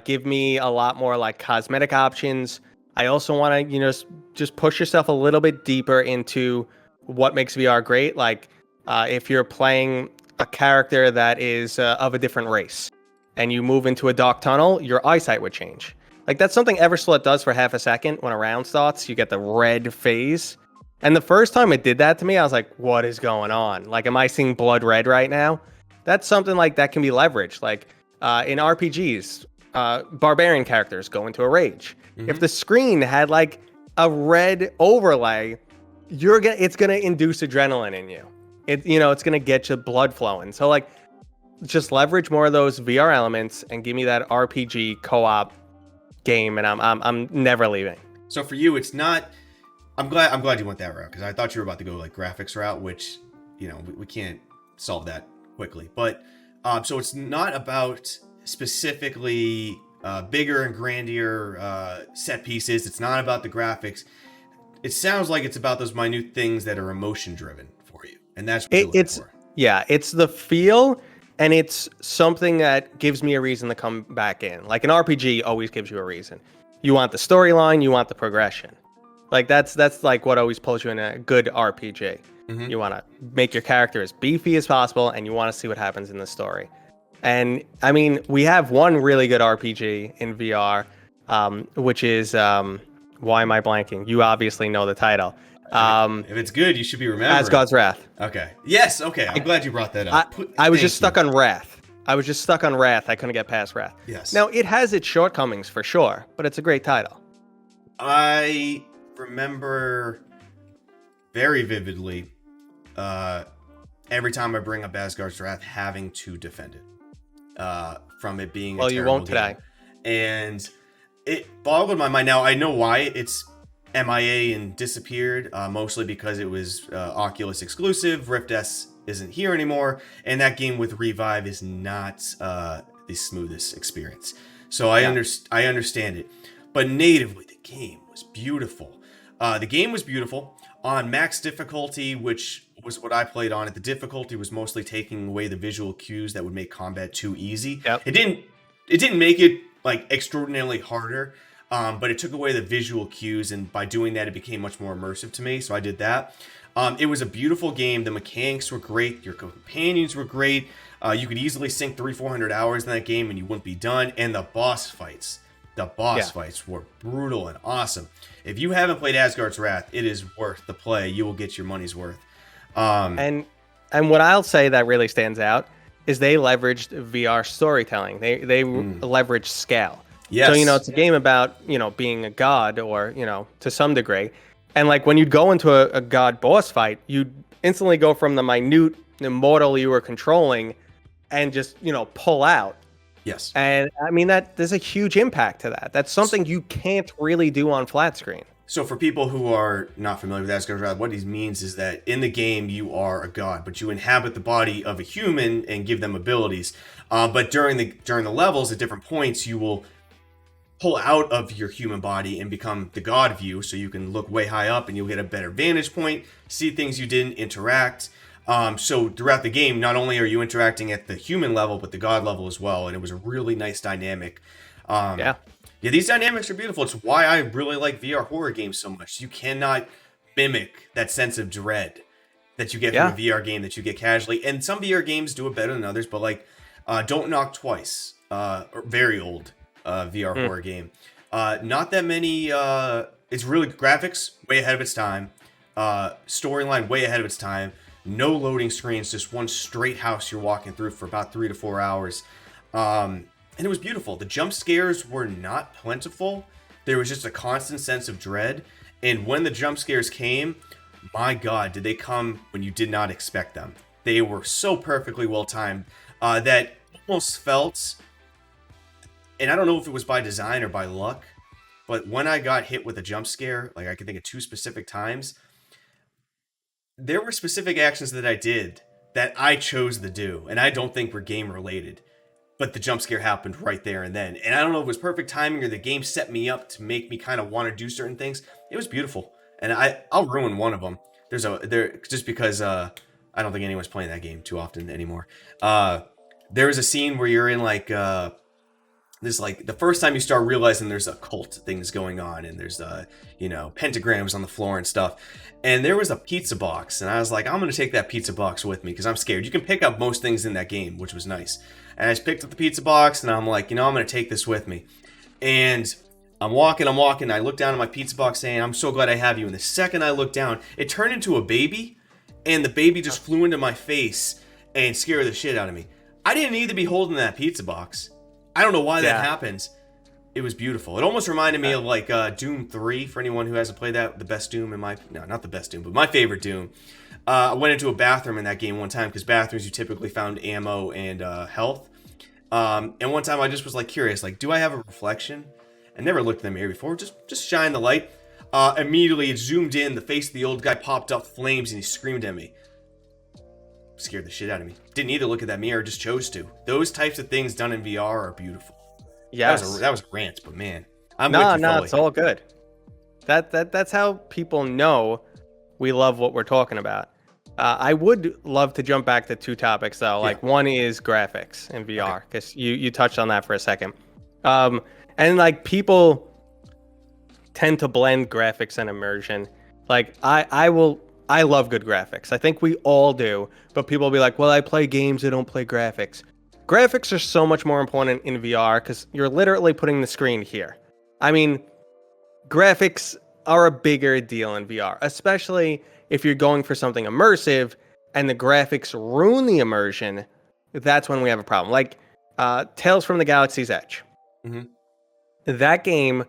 Give me a lot more like cosmetic options. I also want to, you know, just push yourself a little bit deeper into what makes VR great. Like, if you're playing a character that is of a different race and you move into a dark tunnel, your eyesight would change. Like, that's something Everslut does for half a second. When a round starts, you get the red phase. And the first time it did that to me, I was like, what is going on? Like, am I seeing blood red right now? That's something like that can be leveraged. Like, in RPGs, barbarian characters go into a rage. Mm-hmm. If the screen had like a red overlay, it's gonna induce adrenaline in you. It's gonna get your blood flowing. So like, just leverage more of those VR elements and give me that RPG co-op game, and I'm never leaving. So for you, it's not. I'm glad you went that route, because I thought you were about to go like graphics route, which, you know, we can't solve that quickly. But so it's not about specifically bigger and grandier set pieces. It's not about the graphics. It sounds like it's about those minute things that are emotion driven for you, and that's what you're looking for. Yeah, it's the feel, and it's something that gives me a reason to come back in. Like, an RPG always gives you a reason. You want the storyline, you want the progression. Like, that's like what always pulls you in a good RPG. Mm-hmm. You want to make your character as beefy as possible, and you want to see what happens in the story. And I mean, we have one really good RPG in VR, which is why am I blanking? You obviously know the title. If it's good, you should be remembering. Asgard's Wrath. Okay. Yes. Okay. I'm glad you brought that up. I was just stuck on Wrath. I couldn't get past Wrath. Yes. Now, it has its shortcomings for sure, but it's a great title. I remember very vividly every time I bring up Asgard's Wrath having to defend it from it being a terrible you won't game. today. And it boggled my mind. Now, I know why it's MIA and disappeared, mostly because it was Oculus exclusive. Rift S isn't here anymore, and that game with Revive is not the smoothest experience. So I understand it. But natively, the game was beautiful. On max difficulty, which was what I played on it. The difficulty was mostly taking away the visual cues that would make combat too easy. Yep. It didn't make it like extraordinarily harder, but it took away the visual cues, and by doing that, it became much more immersive to me. So I did that. It was a beautiful game. The mechanics were great. Your companions were great. You could easily sink 300-400 hours in that game, and you wouldn't be done. And the boss fights were brutal and awesome. If you haven't played Asgard's Wrath, it is worth the play. You will get your money's worth. And what I'll say that really stands out is they leveraged VR storytelling. They leveraged scale. Yes. So, it's a game about, being a god, or, to some degree. And like, when you'd go into a god boss fight, you'd instantly go from the minute immortal you were controlling and just, pull out. Yes. And I mean, that there's a huge impact to that. That's something you can't really do on flat screen. So for people who are not familiar with Asgard's Wrath, what he means is that in the game you are a god, but you inhabit the body of a human and give them abilities. But during the levels, at different points, you will pull out of your human body and become the god view, so you can look way high up and you'll get a better vantage point, see things you didn't interact. So throughout the game, not only are you interacting at the human level, but the god level as well. And it was a really nice dynamic. Yeah, these dynamics are beautiful. It's why I really like VR horror games so much. You cannot mimic that sense of dread that you get from a VR game that you get casually. And some VR games do it better than others, but like Don't Knock Twice, very old VR horror game. Not that many. It's really graphics way ahead of its time. Storyline way ahead of its time. No loading screens, just one straight house you're walking through for about 3 to 4 hours. And it was beautiful. The jump scares were not plentiful. there was just a constant sense of dread. And when the jump scares came, my God, did they come when you did not expect them. They were so perfectly well timed that almost felt, and I don't know if it was by design or by luck, but when I got hit with a jump scare, like I can think of 2 specific times, there were specific actions that I did that I chose to do, and I don't think were game related. But the jump scare happened right there and then. And I don't know if it was perfect timing or the game set me up to make me kind of want to do certain things. It was beautiful. And I'll ruin one of them. Just because I don't think anyone's playing that game too often anymore. There is a scene where you're in like this, like the first time you start realizing there's occult things going on, and there's pentagrams on the floor and stuff. And there was a pizza box, and I was like, I'm gonna take that pizza box with me because I'm scared. You can pick up most things in that game, which was nice. And I just picked up the pizza box, and I'm like, I'm gonna take this with me. And I'm walking. I look down at my pizza box saying, I'm so glad I have you. And the second I look down, it turned into a baby, and the baby just flew into my face and scared the shit out of me. I didn't need to be holding that pizza box. I don't know why that happens. It was beautiful. It almost reminded me of like Doom 3, for anyone who hasn't played that. The best Doom not the best Doom, but my favorite Doom. I went into a bathroom in that game one time, because bathrooms you typically found ammo and health. And one time I just was like curious, like, do I have a reflection? I never looked in the mirror before. Just shine the light. Immediately it zoomed in. The face of the old guy popped up flames, and he screamed at me. Scared the shit out of me. Didn't need to look at that mirror, just chose to. Those types of things done in VR are beautiful. Yes. That was a rant, but man, I'm no, with you fully. it's all good. That's how people know we love what we're talking about. I would love to jump back to 2 topics though. Like one is graphics in VR, because you touched on that for a second. And like people tend to blend graphics and immersion. Like I love good graphics. I think we all do, but people will be like, well, I play games, I don't play graphics. Graphics are so much more important in VR because you're literally putting the screen here. I mean, graphics are a bigger deal in VR, especially if you're going for something immersive and the graphics ruin the immersion. That's when we have a problem. Like Tales from the Galaxy's Edge. Mm-hmm. That game,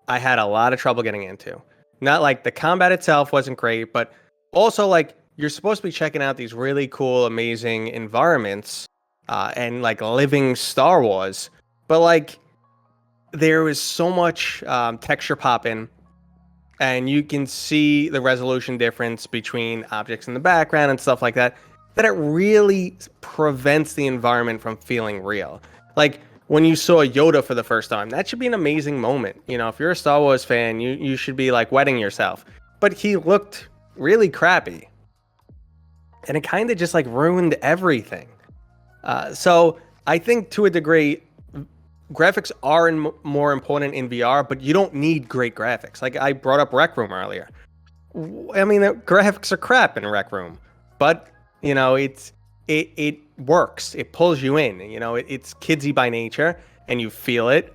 I had a lot of trouble getting into. Not like the combat itself wasn't great, but also like you're supposed to be checking out these really cool, amazing environments and like living Star Wars. But like there was so much texture popping, and you can see the resolution difference between objects in the background and stuff like that, that it really prevents the environment from feeling real. Like when you saw Yoda for the first time, that should be an amazing moment. You know, if you're a Star Wars fan, you should be like wetting yourself. But he looked really crappy, and it kind of just like ruined everything. So I think to a degree, graphics are more important in VR, but you don't need great graphics. Like I brought up Rec Room earlier. I mean, the graphics are crap in Rec Room, but you know, it works. It pulls you in. You know, it's kidsy by nature, and you feel it,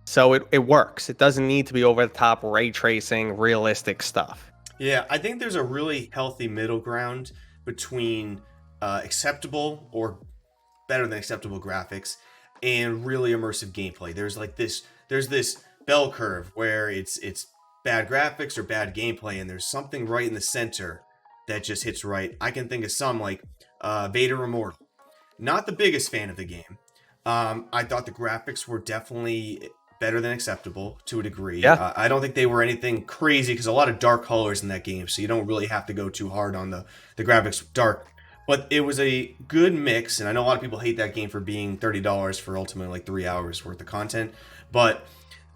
so it works. It doesn't need to be over the top ray tracing, realistic stuff. Yeah, I think there's a really healthy middle ground between acceptable or better than acceptable graphics and really immersive gameplay. There's this bell curve where it's bad graphics or bad gameplay, and there's something right in the center that just hits right. I can think of some like Vader Immortal. Not the biggest fan of the game. I thought the graphics were definitely better than acceptable to a degree. Yeah. I don't think they were anything crazy, because a lot of dark colors in that game, so you don't really have to go too hard on the graphics dark. But it was a good mix, and I know a lot of people hate that game for being $30 for ultimately like 3 hours worth of content. But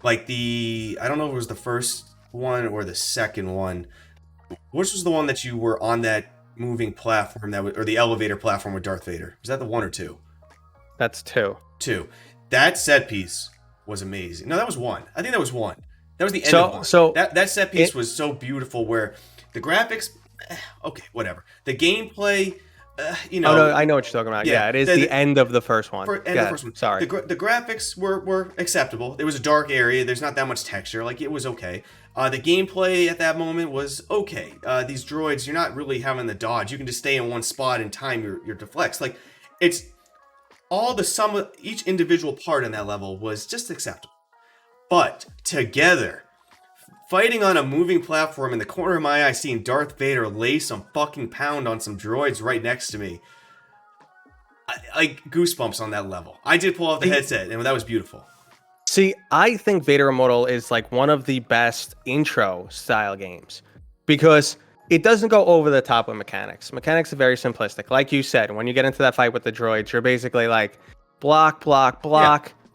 like I don't know if it was the first one or the second one. Which was the one that you were on that moving platform or the elevator platform with Darth Vader? Was that the 1 or 2? That's 2. 2. That set piece was amazing. No, that was 1. I think that was 1. That was the end of 1. So that set piece was so beautiful, where the graphics, okay, whatever. The gameplay, you know. Oh no, I know what you're talking about. Yeah, it is the end of the first one. The first one. Sorry. The graphics were acceptable. It was a dark area. There's not that much texture. Like, it was okay. The gameplay at that moment was okay. These droids, you're not really having to dodge. You can just stay in one spot and time your deflects. Like, it's all the sum of each individual part in that level was just acceptable. But together, fighting on a moving platform in the corner of my eye, seeing Darth Vader lay some fucking pound on some droids right next to me. Like goosebumps on that level. I did pull off the headset, and that was beautiful. See, I think Vader Immortal is like one of the best intro style games because it doesn't go over the top with mechanics. Mechanics are very simplistic. Like you said, when you get into that fight with the droids, you're basically like block,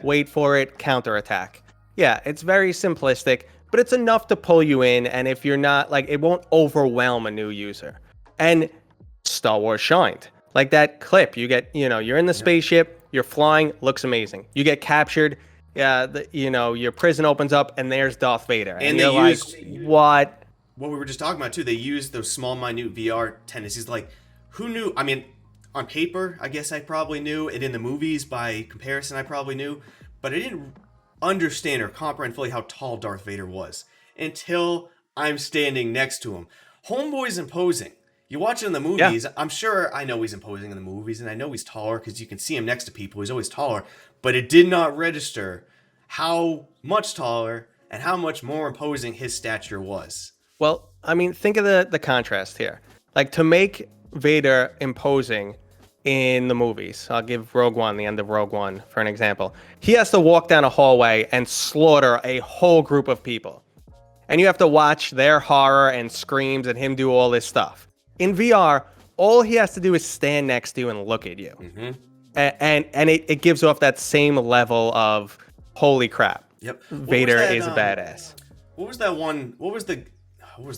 wait for it, counterattack. Yeah, it's very simplistic, but it's enough to pull you in. And if you're not like, it won't overwhelm a new user. And Star Wars shined. Like that clip, you get, you're in the spaceship, you're flying, looks amazing. You get captured, your prison opens up, and there's Darth Vader. And you're like, what? What we were just talking about, too, they used those small, minute VR tendencies. Like, who knew? I mean, on paper, I guess I probably knew. And in the movies, by comparison, I probably knew. But I didn't understand or comprehend fully how tall Darth Vader was until I'm standing next to him. Homeboy's imposing. You watch it in the movies, yeah. I'm sure I know he's imposing in the movies, and I know he's taller because you can see him next to people. He's always taller. But it did not register how much taller and how much more imposing his stature was. Well, I mean, think of the contrast here. Like, to make Vader imposing in the movies, I'll give Rogue One, the end of Rogue One, for an example. He has to walk down a hallway and slaughter a whole group of people. And you have to watch their horror and screams and him do all this stuff. In VR, all he has to do is stand next to you and look at you. Mm-hmm. And it gives off that same level of, holy crap. Yep. Vader is a badass. What was that one? What was the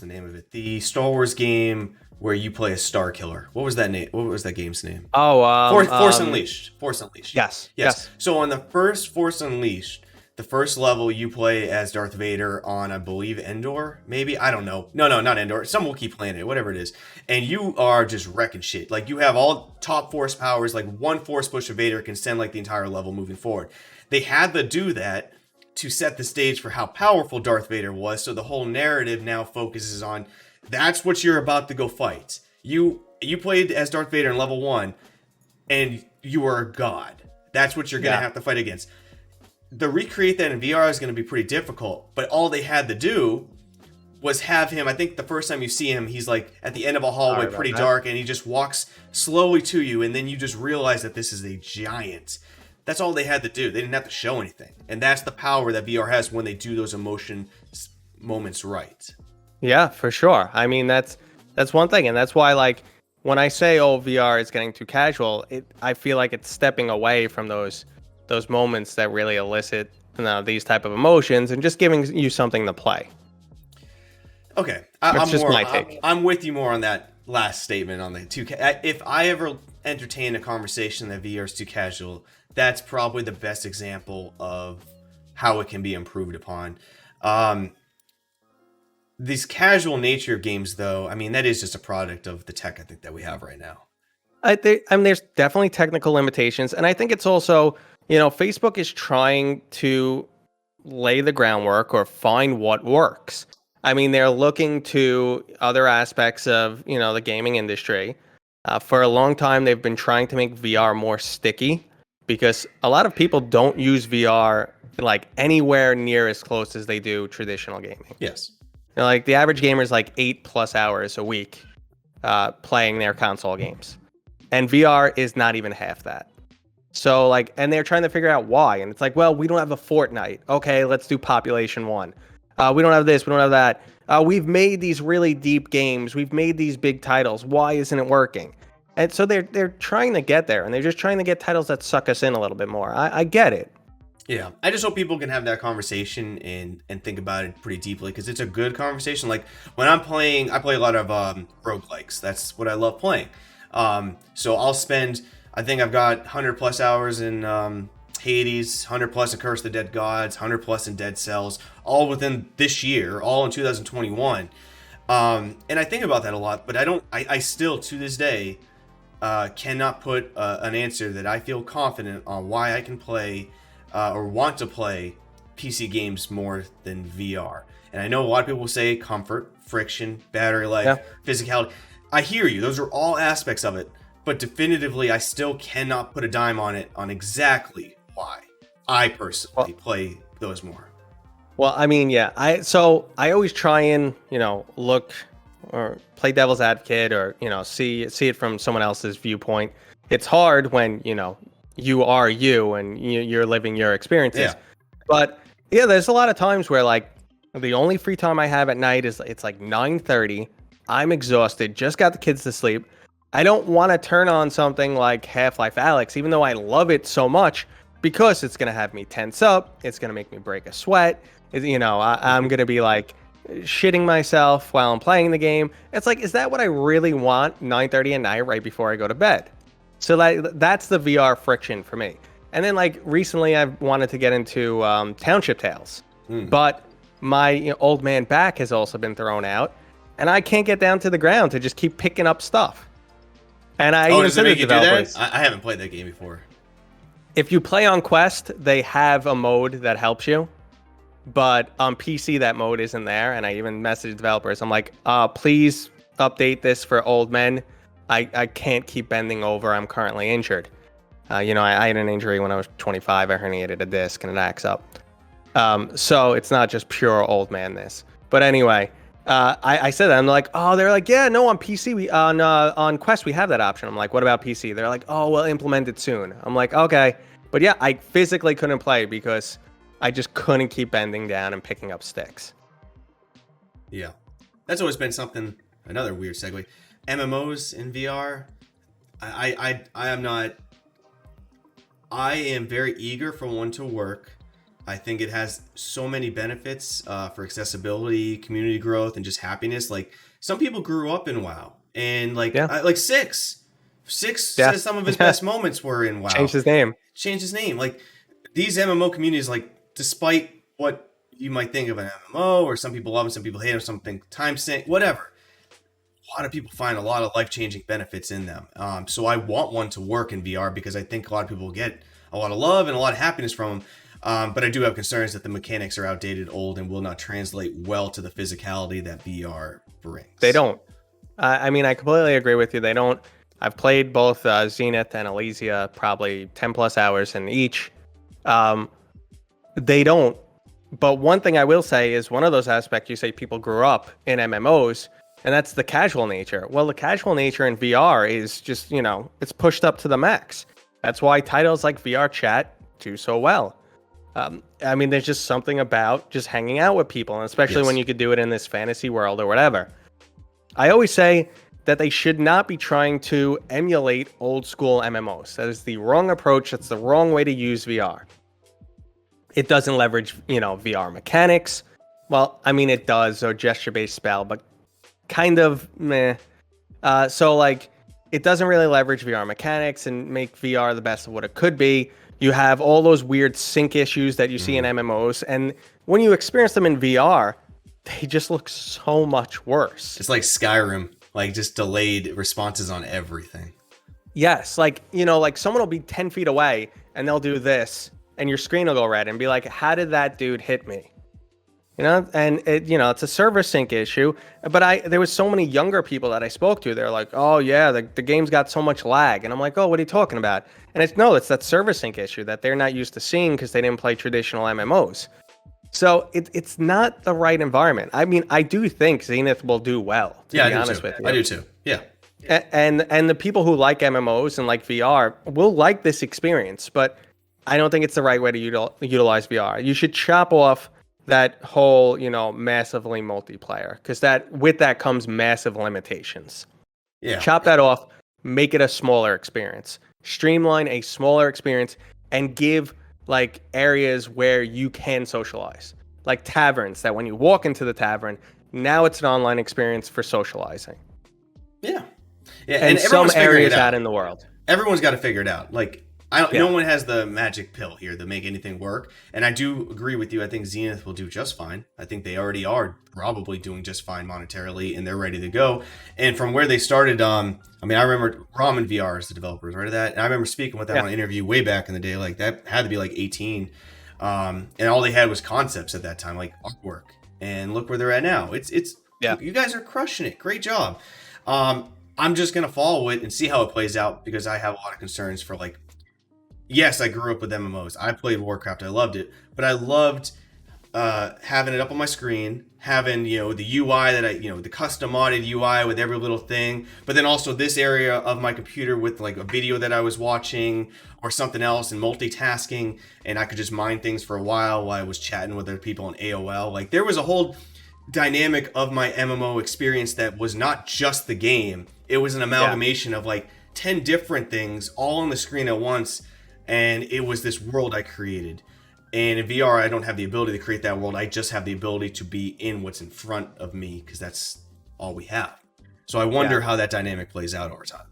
name of it? The Star Wars game where you play a Star Killer. What was that name? What was that game's name? Oh, Force Unleashed. Force Unleashed. Yes. So on the first Force Unleashed, the first level you play as Darth Vader on, I believe, Endor, maybe? I don't know. No, not Endor. Some Wookiee planet, whatever it is. And you are just wrecking shit. Like, you have all top force powers. Like, one force push of Vader can send, like, the entire level moving forward. They had to do that to set the stage for how powerful Darth Vader was. So the whole narrative now focuses on, that's what you're about to go fight. You played as Darth Vader in level 1, and you are a god. That's what you're going to have to fight against. To recreate that in VR is going to be pretty difficult, but all they had to do was have him, I think the first time you see him, he's like at the end of a hallway, pretty dark, and he just walks slowly to you, and then you just realize that this is a giant. That's all they had to do. They didn't have to show anything. And that's the power that VR has when they do those emotion moments right. Yeah, for sure. I mean, that's one thing, and that's why, like, when I say, VR is getting too casual, I feel like it's stepping away from those moments that really elicit these type of emotions and just giving you something to play. Okay, my take. I'm with you more on that last statement on the too. If I ever entertain a conversation that VR is too casual, that's probably the best example of how it can be improved upon. This casual nature of games, though, I mean, that is just a product of the tech I think that we have right now. I mean, there's definitely technical limitations, and I think it's also, Facebook is trying to lay the groundwork or find what works. I mean, they're looking to other aspects of, the gaming industry. For a long time, they've been trying to make VR more sticky because a lot of people don't use VR like anywhere near as close as they do traditional gaming. Yes. Like the average gamer is like 8+ hours a week playing their console games. And VR is not even half that. So like, and they're trying to figure out why. And it's like, well, we don't have a Fortnite. Okay, let's do Population 1. We don't have this, we don't have that. We've made these really deep games. We've made these big titles. Why isn't it working? And so they're trying to get there, and they're just trying to get titles that suck us in a little bit more. I get it. Yeah, I just hope people can have that conversation and think about it pretty deeply, because it's a good conversation. Like when I'm playing, I play a lot of roguelikes. That's what I love playing. So I'll spend, I think I've got 100+ hours in Hades, 100+ in Curse of the Dead Gods, 100+ in Dead Cells, all within this year, all in 2021. And I think about that a lot, but I still, to this day, cannot put an answer that I feel confident on why I can play or want to play PC games more than VR. And I know a lot of people will say comfort, friction, battery life, physicality. I hear you. Those are all aspects of it. But definitively, I still cannot put a dime on it on exactly why I personally play those more. Well, I mean, yeah. I always try and, look or play devil's advocate, or, see it from someone else's viewpoint. It's hard when, you are you and you're living your experiences. Yeah. But yeah, there's a lot of times where like the only free time I have at night is it's like 9:30. I'm exhausted, just got the kids to sleep. I don't want to turn on something like Half-Life Alyx, even though I love it so much, because it's going to have me tense up. It's going to make me break a sweat. I'm going to be like shitting myself while I'm playing the game. It's like, is that what I really want 9:30 at night right before I go to bed? So that's the VR friction for me. And then like recently I've wanted to get into Township Tales, but my old man back has also been thrown out, and I can't get down to the ground to just keep picking up stuff. And I even does it said to make you do developers, that? I haven't played that game before. if you play on Quest, they have a mode that helps you, but on PC that mode isn't there. And I even messaged developers. I'm like, please update this for old men. I can't keep bending over. I'm currently injured. I had an injury when I was 25. I herniated a disc and it acts up. So it's not just pure old man-ness. But anyway, I said that. I'm like, they're like, yeah, no, on PC, on Quest, we have that option. I'm like, what about PC? They're like, we'll implement it soon. I'm like, okay. But yeah, I physically couldn't play because I just couldn't keep bending down and picking up sticks. Yeah. That's always been something, another weird segue. MMOs in VR, I am not... I am very eager for one to work. I think it has so many benefits for accessibility, community growth, and just happiness. Like, some people grew up in WoW, and like Six says some of his best moments were in WoW. Changed his name. Like, these MMO communities, like, despite what you might think of an MMO, or some people love it, some people hate it, or something time sink, whatever. A lot of people find a lot of life-changing benefits in them. So I want one to work in VR because I think a lot of people will get a lot of love and a lot of happiness from them. But I do have concerns that the mechanics are outdated, old, and will not translate well to the physicality that VR brings. They don't. I mean, I completely agree with you. They don't. I've played both Zenith and Elysia, probably 10 plus hours in each. They don't. But one thing I will say is one of those aspects, you say people grew up in MMOs, and that's the casual nature. Well, the casual nature in VR is just, it's pushed up to the max. That's why titles like VR Chat do so well. I mean, there's just something about just hanging out with people, and especially when you could do it in this fantasy world or whatever. I always say that they should not be trying to emulate old school MMOs. That is the wrong approach. That's the wrong way to use VR. It doesn't leverage, VR mechanics. Well, I mean, it does, or gesture-based spell, but kind of meh. So like, it doesn't really leverage VR mechanics and make VR the best of what it could be. You have all those weird sync issues that you see in MMOs, and when you experience them in VR, they just look so much worse. It's like Skyrim, like just delayed responses on everything. Yes, like, like someone will be 10 feet away and they'll do this, and your screen will go red and be like, how did that dude hit me? And it, it's a server sync issue. But there was so many younger people that I spoke to. They're like, oh yeah, the game's got so much lag. And I'm like, oh, what are you talking about? And it's that server sync issue that they're not used to seeing because they didn't play traditional MMOs. So it's not the right environment. I mean, I do think Zenith will do well, to be honest with you. I do too. Yeah. And the people who like MMOs and like VR will like this experience, but I don't think it's the right way to utilize VR. You should chop off that whole, massively multiplayer, because with that comes massive limitations. Yeah. Chop that off, make it a smaller experience. Streamline a smaller experience and give like areas where you can socialize. Like taverns, that when you walk into the tavern, now it's an online experience for socializing. Yeah. Yeah. And some areas out in the world. Everyone's got to figure it out. Like, no one has the magic pill here to make anything work. And I do agree with you. I think Zenith will do just fine. I think they already are probably doing just fine monetarily, and they're ready to go. And from where they started, I remember Ramen VR is the developers, right? That. And I remember speaking with them on an interview way back in the day. Like, that had to be like 18. And all they had was concepts at that time, like artwork. And look where they're at now. You guys are crushing it. Great job. I'm just going to follow it and see how it plays out, because I have a lot of concerns for, like, yes, I grew up with MMOs. I played Warcraft. I loved it. But I loved having it up on my screen, having the UI that the custom modded UI with every little thing, but then also this area of my computer with like a video that I was watching or something else and multitasking, and I could just mind things for a while I was chatting with other people on AOL. Like there was a whole dynamic of my MMO experience that was not just the game. It was an amalgamation of like 10 different things all on the screen at once, and it was this world I created. And in VR, I don't have the ability to create that world. I just have the ability to be in what's in front of me because that's all we have. So I wonder how that dynamic plays out over time.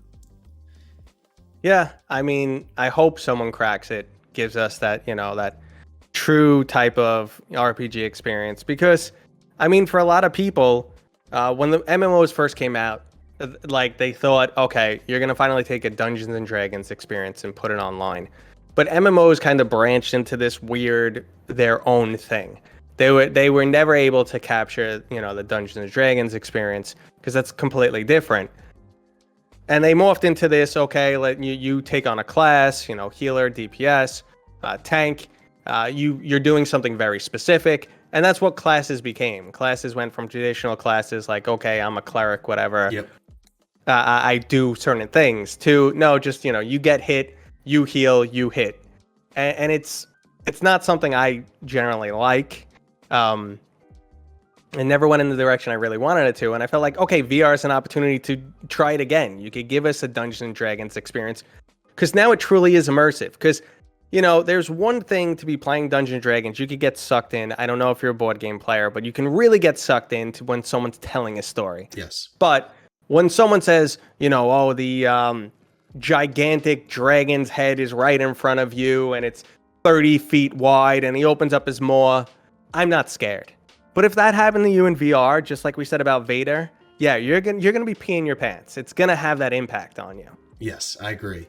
Yeah, I mean, I hope someone cracks it, gives us that, that true type of RPG experience. Because, I mean, for a lot of people, when the MMOs first came out, like they thought, okay, you're going to finally take a Dungeons and Dragons experience and put it online. But MMOs kind of branched into this weird, their own thing. They were never able to capture, the Dungeons and Dragons experience because that's completely different. And they morphed into this, okay, let you take on a class, healer, DPS, tank. You're doing something very specific, and that's what classes became. Classes went from traditional classes like, okay, I'm a cleric, whatever. Yep. I do certain things to no, just you get hit. You heal, you hit, and it's not something I generally like. It never went in the direction I really wanted it to, and I felt like, okay, VR is an opportunity to try it again. You could give us a Dungeons and Dragons experience, because now it truly is immersive. Because there's one thing to be playing Dungeons and Dragons. You could get sucked in. I don't know if you're a board game player, but you can really get sucked into when someone's telling a story. Yes. But when someone says, oh, the gigantic dragon's head is right in front of you and it's 30 feet wide and he opens up his maw, I'm not scared. But if that happened to you in VR, just like we said about Vader, yeah, you're gonna be peeing your pants. It's gonna have that impact on you. Yes, I agree.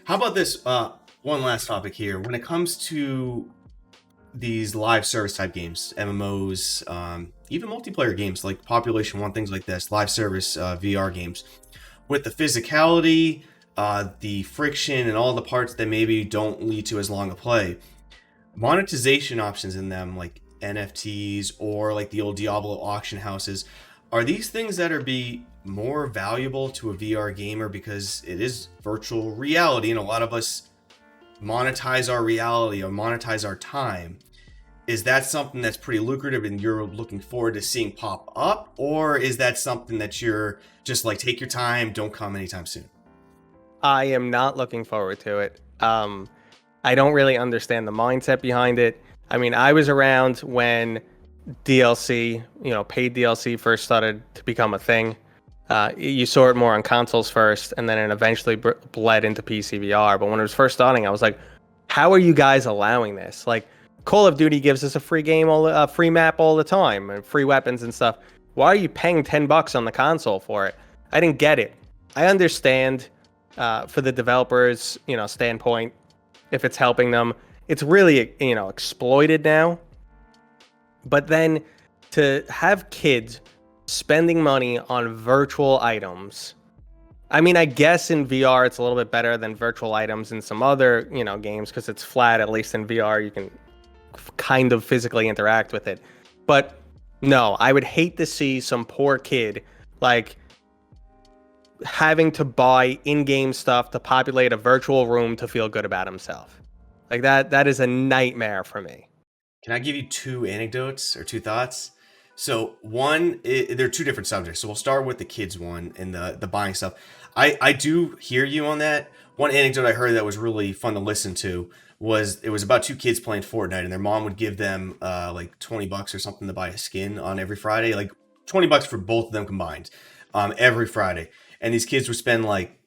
How about this one last topic here? When it comes to these live service type games, MMOs, even multiplayer games like Population 1, things like this, live service VR games, with the physicality, the friction, and all the parts that maybe don't lead to as long a play, monetization options in them, like NFTs or like the old Diablo auction houses, are these things that are be more valuable to a VR gamer because it is virtual reality, and a lot of us monetize our reality or monetize our time? Is that something that's pretty lucrative and you're looking forward to seeing pop up? Or is that something that you're just like, take your time, don't come anytime soon? I am not looking forward to it. I don't really understand the mindset behind it. I mean, I was around when DLC, paid DLC first started to become a thing. You saw it more on consoles first, and then it eventually bled into PC VR. But when it was first starting, I was like, how are you guys allowing this? Like, Call of Duty gives us a free game, free map all the time, and free weapons and stuff. Why are you paying $10 on the console for it? I didn't get it. I understand for the developers, standpoint, if it's helping them. It's really, exploited now. But then to have kids spending money on virtual items, I mean, I guess in VR it's a little bit better than virtual items in some other, games because it's flat. At least in VR you can kind of physically interact with it. But no, I would hate to see some poor kid like having to buy in-game stuff to populate a virtual room to feel good about himself. Like that is a nightmare for me. Can I give you two anecdotes or two thoughts? So one, they're two different subjects. So we'll start with the kids one and the buying stuff. I do hear you on that. One anecdote I heard that was really fun to listen to was it was about two kids playing Fortnite, and their mom would give them like $20 or something to buy a skin on every Friday, like $20 for both of them combined, every Friday. And these kids would spend like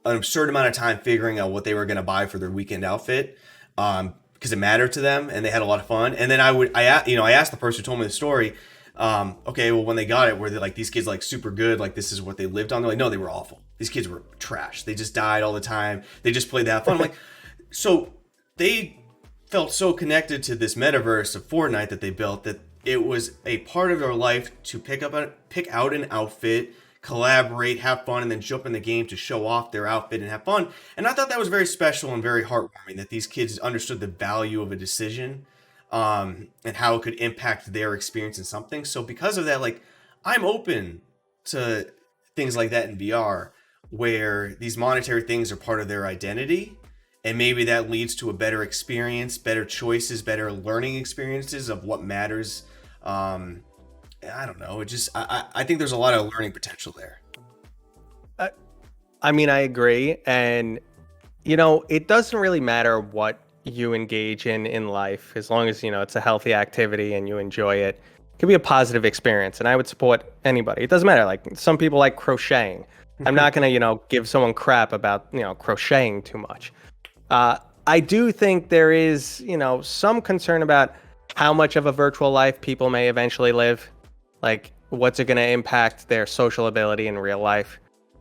an absurd amount of time figuring out what they were going to buy for their weekend outfit, because it mattered to them, and they had a lot of fun. And then I asked the person who told me the story, okay, well, when they got it, were they like, these kids like super good, like this is what they lived on? They're like, no, they were awful. These kids were trash. They just died all the time. They just played to have fun. I'm like, so they felt so connected to this metaverse of Fortnite that they built that it was a part of their life to pick out an outfit, collaborate, have fun, and then jump in the game to show off their outfit and have fun. And I thought that was very special and very heartwarming that these kids understood the value of a decision and how it could impact their experience in something. So because of that, like I'm open to things like that in VR, where these monetary things are part of their identity, and maybe that leads to a better experience, better choices, better learning experiences of what matters. I don't know. It just I think there's a lot of learning potential there. I, I mean, I agree. And, you know, it doesn't really matter what you engage in life, as long as, you know, it's a healthy activity and you enjoy it. It can be a positive experience. And I would support anybody. It doesn't matter. Like some people like crocheting. I'm not going to, you know, give someone crap about, you know, crocheting too much. I do think there is, you know, some concern about how much of a virtual life people may eventually live. Like, what's it going to impact their social ability in real life?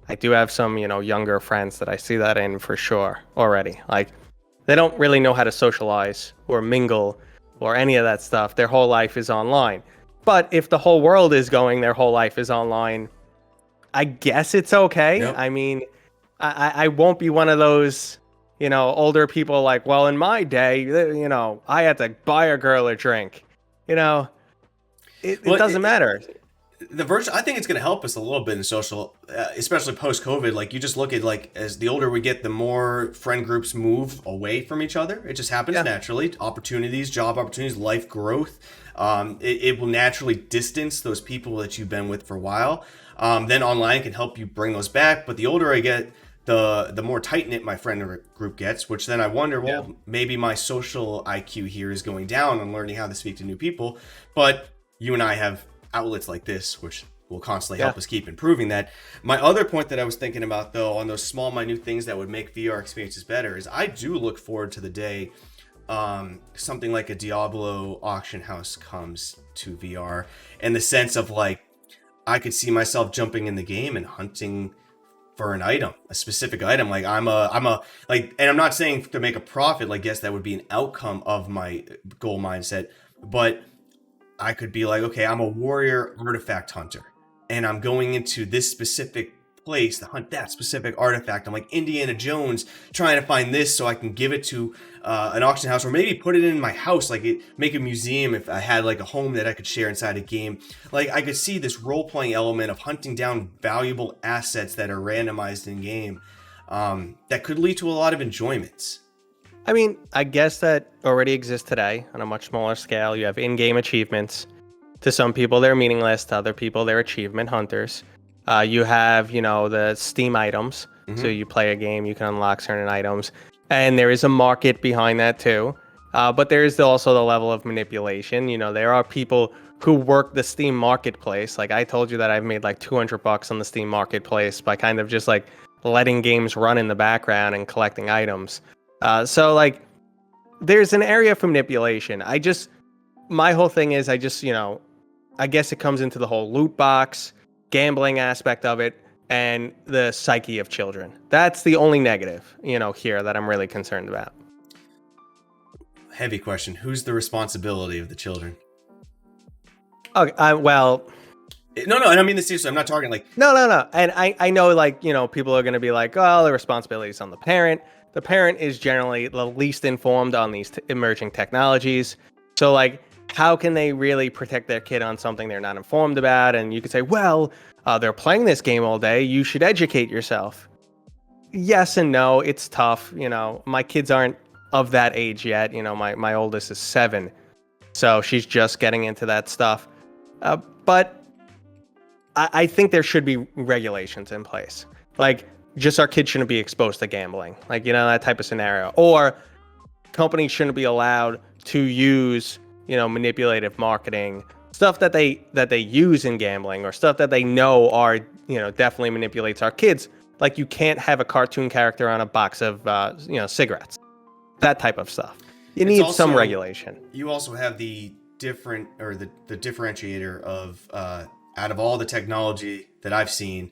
I do have some, you know, younger friends that I see that in for sure already. Like, they don't really know how to socialize or mingle or any of that stuff. Their whole life is online. But if the whole world is going, their whole life is online, I guess it's okay. Yep. I mean, I won't be one of those, you know, older people like, well, in my day, you know, I had to buy a girl a drink. You know, it doesn't matter. The virtual, I think it's going to help us a little bit in social, especially post COVID. Like you just look at like as the older we get, the more friend groups move away from each other. It just happens naturally. Opportunities, job opportunities, life growth. It will naturally distance those people that you've been with for a while. Then online can help you bring those back. But the older I get, the more tight knit my friend group gets. Which then I wonder, well, maybe my social IQ here is going down and learning how to speak to new people. But you and I have outlets like this, which will constantly help us keep improving that. My other point that I was thinking about, though, on those small, minute things that would make VR experiences better is I do look forward to the day something like a Diablo auction house comes to VR, in the sense of like I could see myself jumping in the game and hunting for an item, a specific item. Like I'm a like, and I'm not saying to make a profit. Like, yes, that would be an outcome of my goal mindset, but I could be like, okay, I'm a warrior artifact hunter, and I'm going into this specific place to hunt that specific artifact. I'm like Indiana Jones trying to find this so I can give it to an auction house, or maybe put it in my house, like make a museum if I had like a home that I could share inside a game. Like I could see this role-playing element of hunting down valuable assets that are randomized in game, that could lead to a lot of enjoyments. I mean, I guess that already exists today on a much smaller scale. You have in-game achievements. To some people, they're meaningless. To other people, they're achievement hunters. You have, you know, the Steam items. Mm-hmm. So you play a game, you can unlock certain items. And there is a market behind that too. But there is also the level of manipulation. You know, there are people who work the Steam marketplace. Like I told you that I've made like $200 on the Steam marketplace by kind of just like letting games run in the background and collecting items. So like there's an area for manipulation. My whole thing is you know, I guess it comes into the whole loot box, gambling aspect of it, and the psyche of children. That's the only negative, you know, here that I'm really concerned about. Heavy question. Who's the responsibility of the children? Okay, well... No, I don't mean this seriously. I'm not talking like... No. And I know, like, you know, people are going to be like, oh, the responsibility is on the parent. The parent is generally the least informed on these emerging technologies. So, like, how can they really protect their kid on something they're not informed about? And you could say, well, they're playing this game all day. You should educate yourself. Yes and no. It's tough. You know, my kids aren't of that age yet. You know, my oldest is 7. So she's just getting into that stuff. But I think there should be regulations in place. Like, just our kids shouldn't be exposed to gambling. Like, you know, that type of scenario. Or companies shouldn't be allowed to use, you know, manipulative marketing, stuff that they use in gambling, or stuff that they know are, you know, definitely manipulates our kids. Like, you can't have a cartoon character on a box of, you know, cigarettes. That type of stuff. You need also some regulation. You also have the different, or the differentiator of, out of all the technology that I've seen,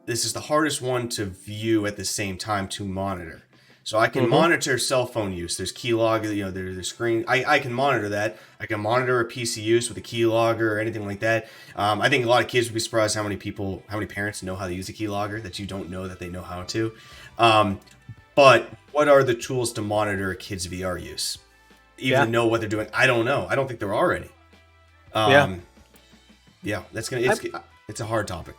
this is the hardest one to view at the same time to monitor. So I can monitor cell phone use. There's keylogger, you know, there's screen. I can monitor that. I can monitor a PC use with a keylogger or anything like that. I think a lot of kids would be surprised how many parents know how to use a keylogger that you don't know that they know how to. But what are the tools to monitor a kid's VR use? even to know what they're doing. I don't know. I don't think there are any. Yeah, that's gonna. It's a hard topic.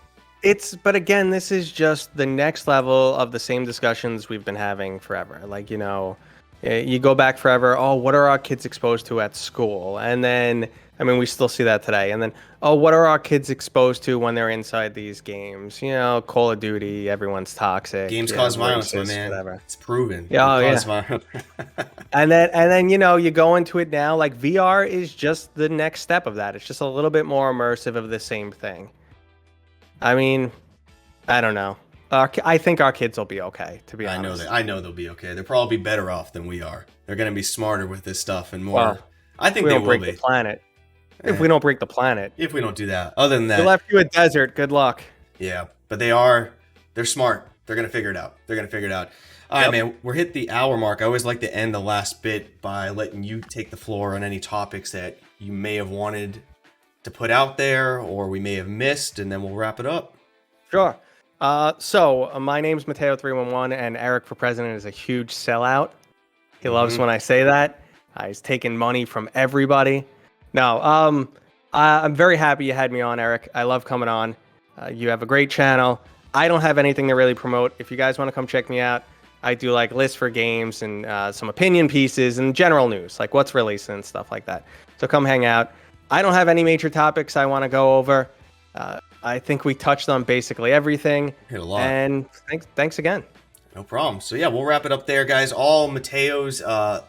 But again, this is just the next level of the same discussions we've been having forever. Like, you know, you go back forever. Oh, what are our kids exposed to at school? And then, I mean, we still see that today. And then, oh, what are our kids exposed to when they're inside these games? You know, Call of Duty, everyone's toxic. Games cause violence, my man. Whatever. It's proven. Yeah, and then, you know, you go into it now. Like VR is just the next step of that. It's just a little bit more immersive of the same thing. I mean, I don't know. I think our kids will be okay, to be honest. I know they'll be okay. They'll probably be better off than we are. They're going to be smarter with this stuff and more. Well, I think they will be. The planet. If we don't break the planet. If we don't do that. Other than that. They left you a desert. Good luck. Yeah, but they're smart. They're going to figure it out. All right, man, we're hit the hour mark. I always like to end the last bit by letting you take the floor on any topics that you may have wanted to put out there or we may have missed, and then we'll wrap it up. Sure. So my name's Mateo311, and Eric for president is a huge sellout. He loves when I say that. He's taking money from everybody. No, I'm very happy you had me on, Eric. I love coming on. You have a great channel. I don't have anything to really promote. If you guys want to come check me out, I do like lists for games and some opinion pieces and general news, like what's releasing and stuff like that. So come hang out. I don't have any major topics I want to go over. I think we touched on basically everything. Hit a lot. And thanks again. No problem. So yeah, we'll wrap it up there, guys. All Mateo's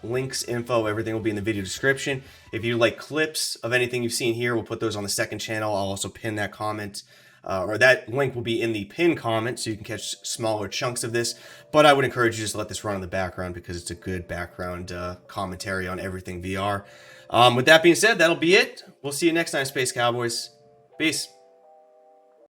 links, info, everything will be in the video description. If you like clips of anything you've seen here, we'll put those on the second channel. I'll also pin that comment. Or that link will be in the pinned comment, so you can catch smaller chunks of this. But I would encourage you just to let this run in the background because it's a good background commentary on everything VR. With that being said, that'll be it. We'll see you next time, Space Cowboys. Peace.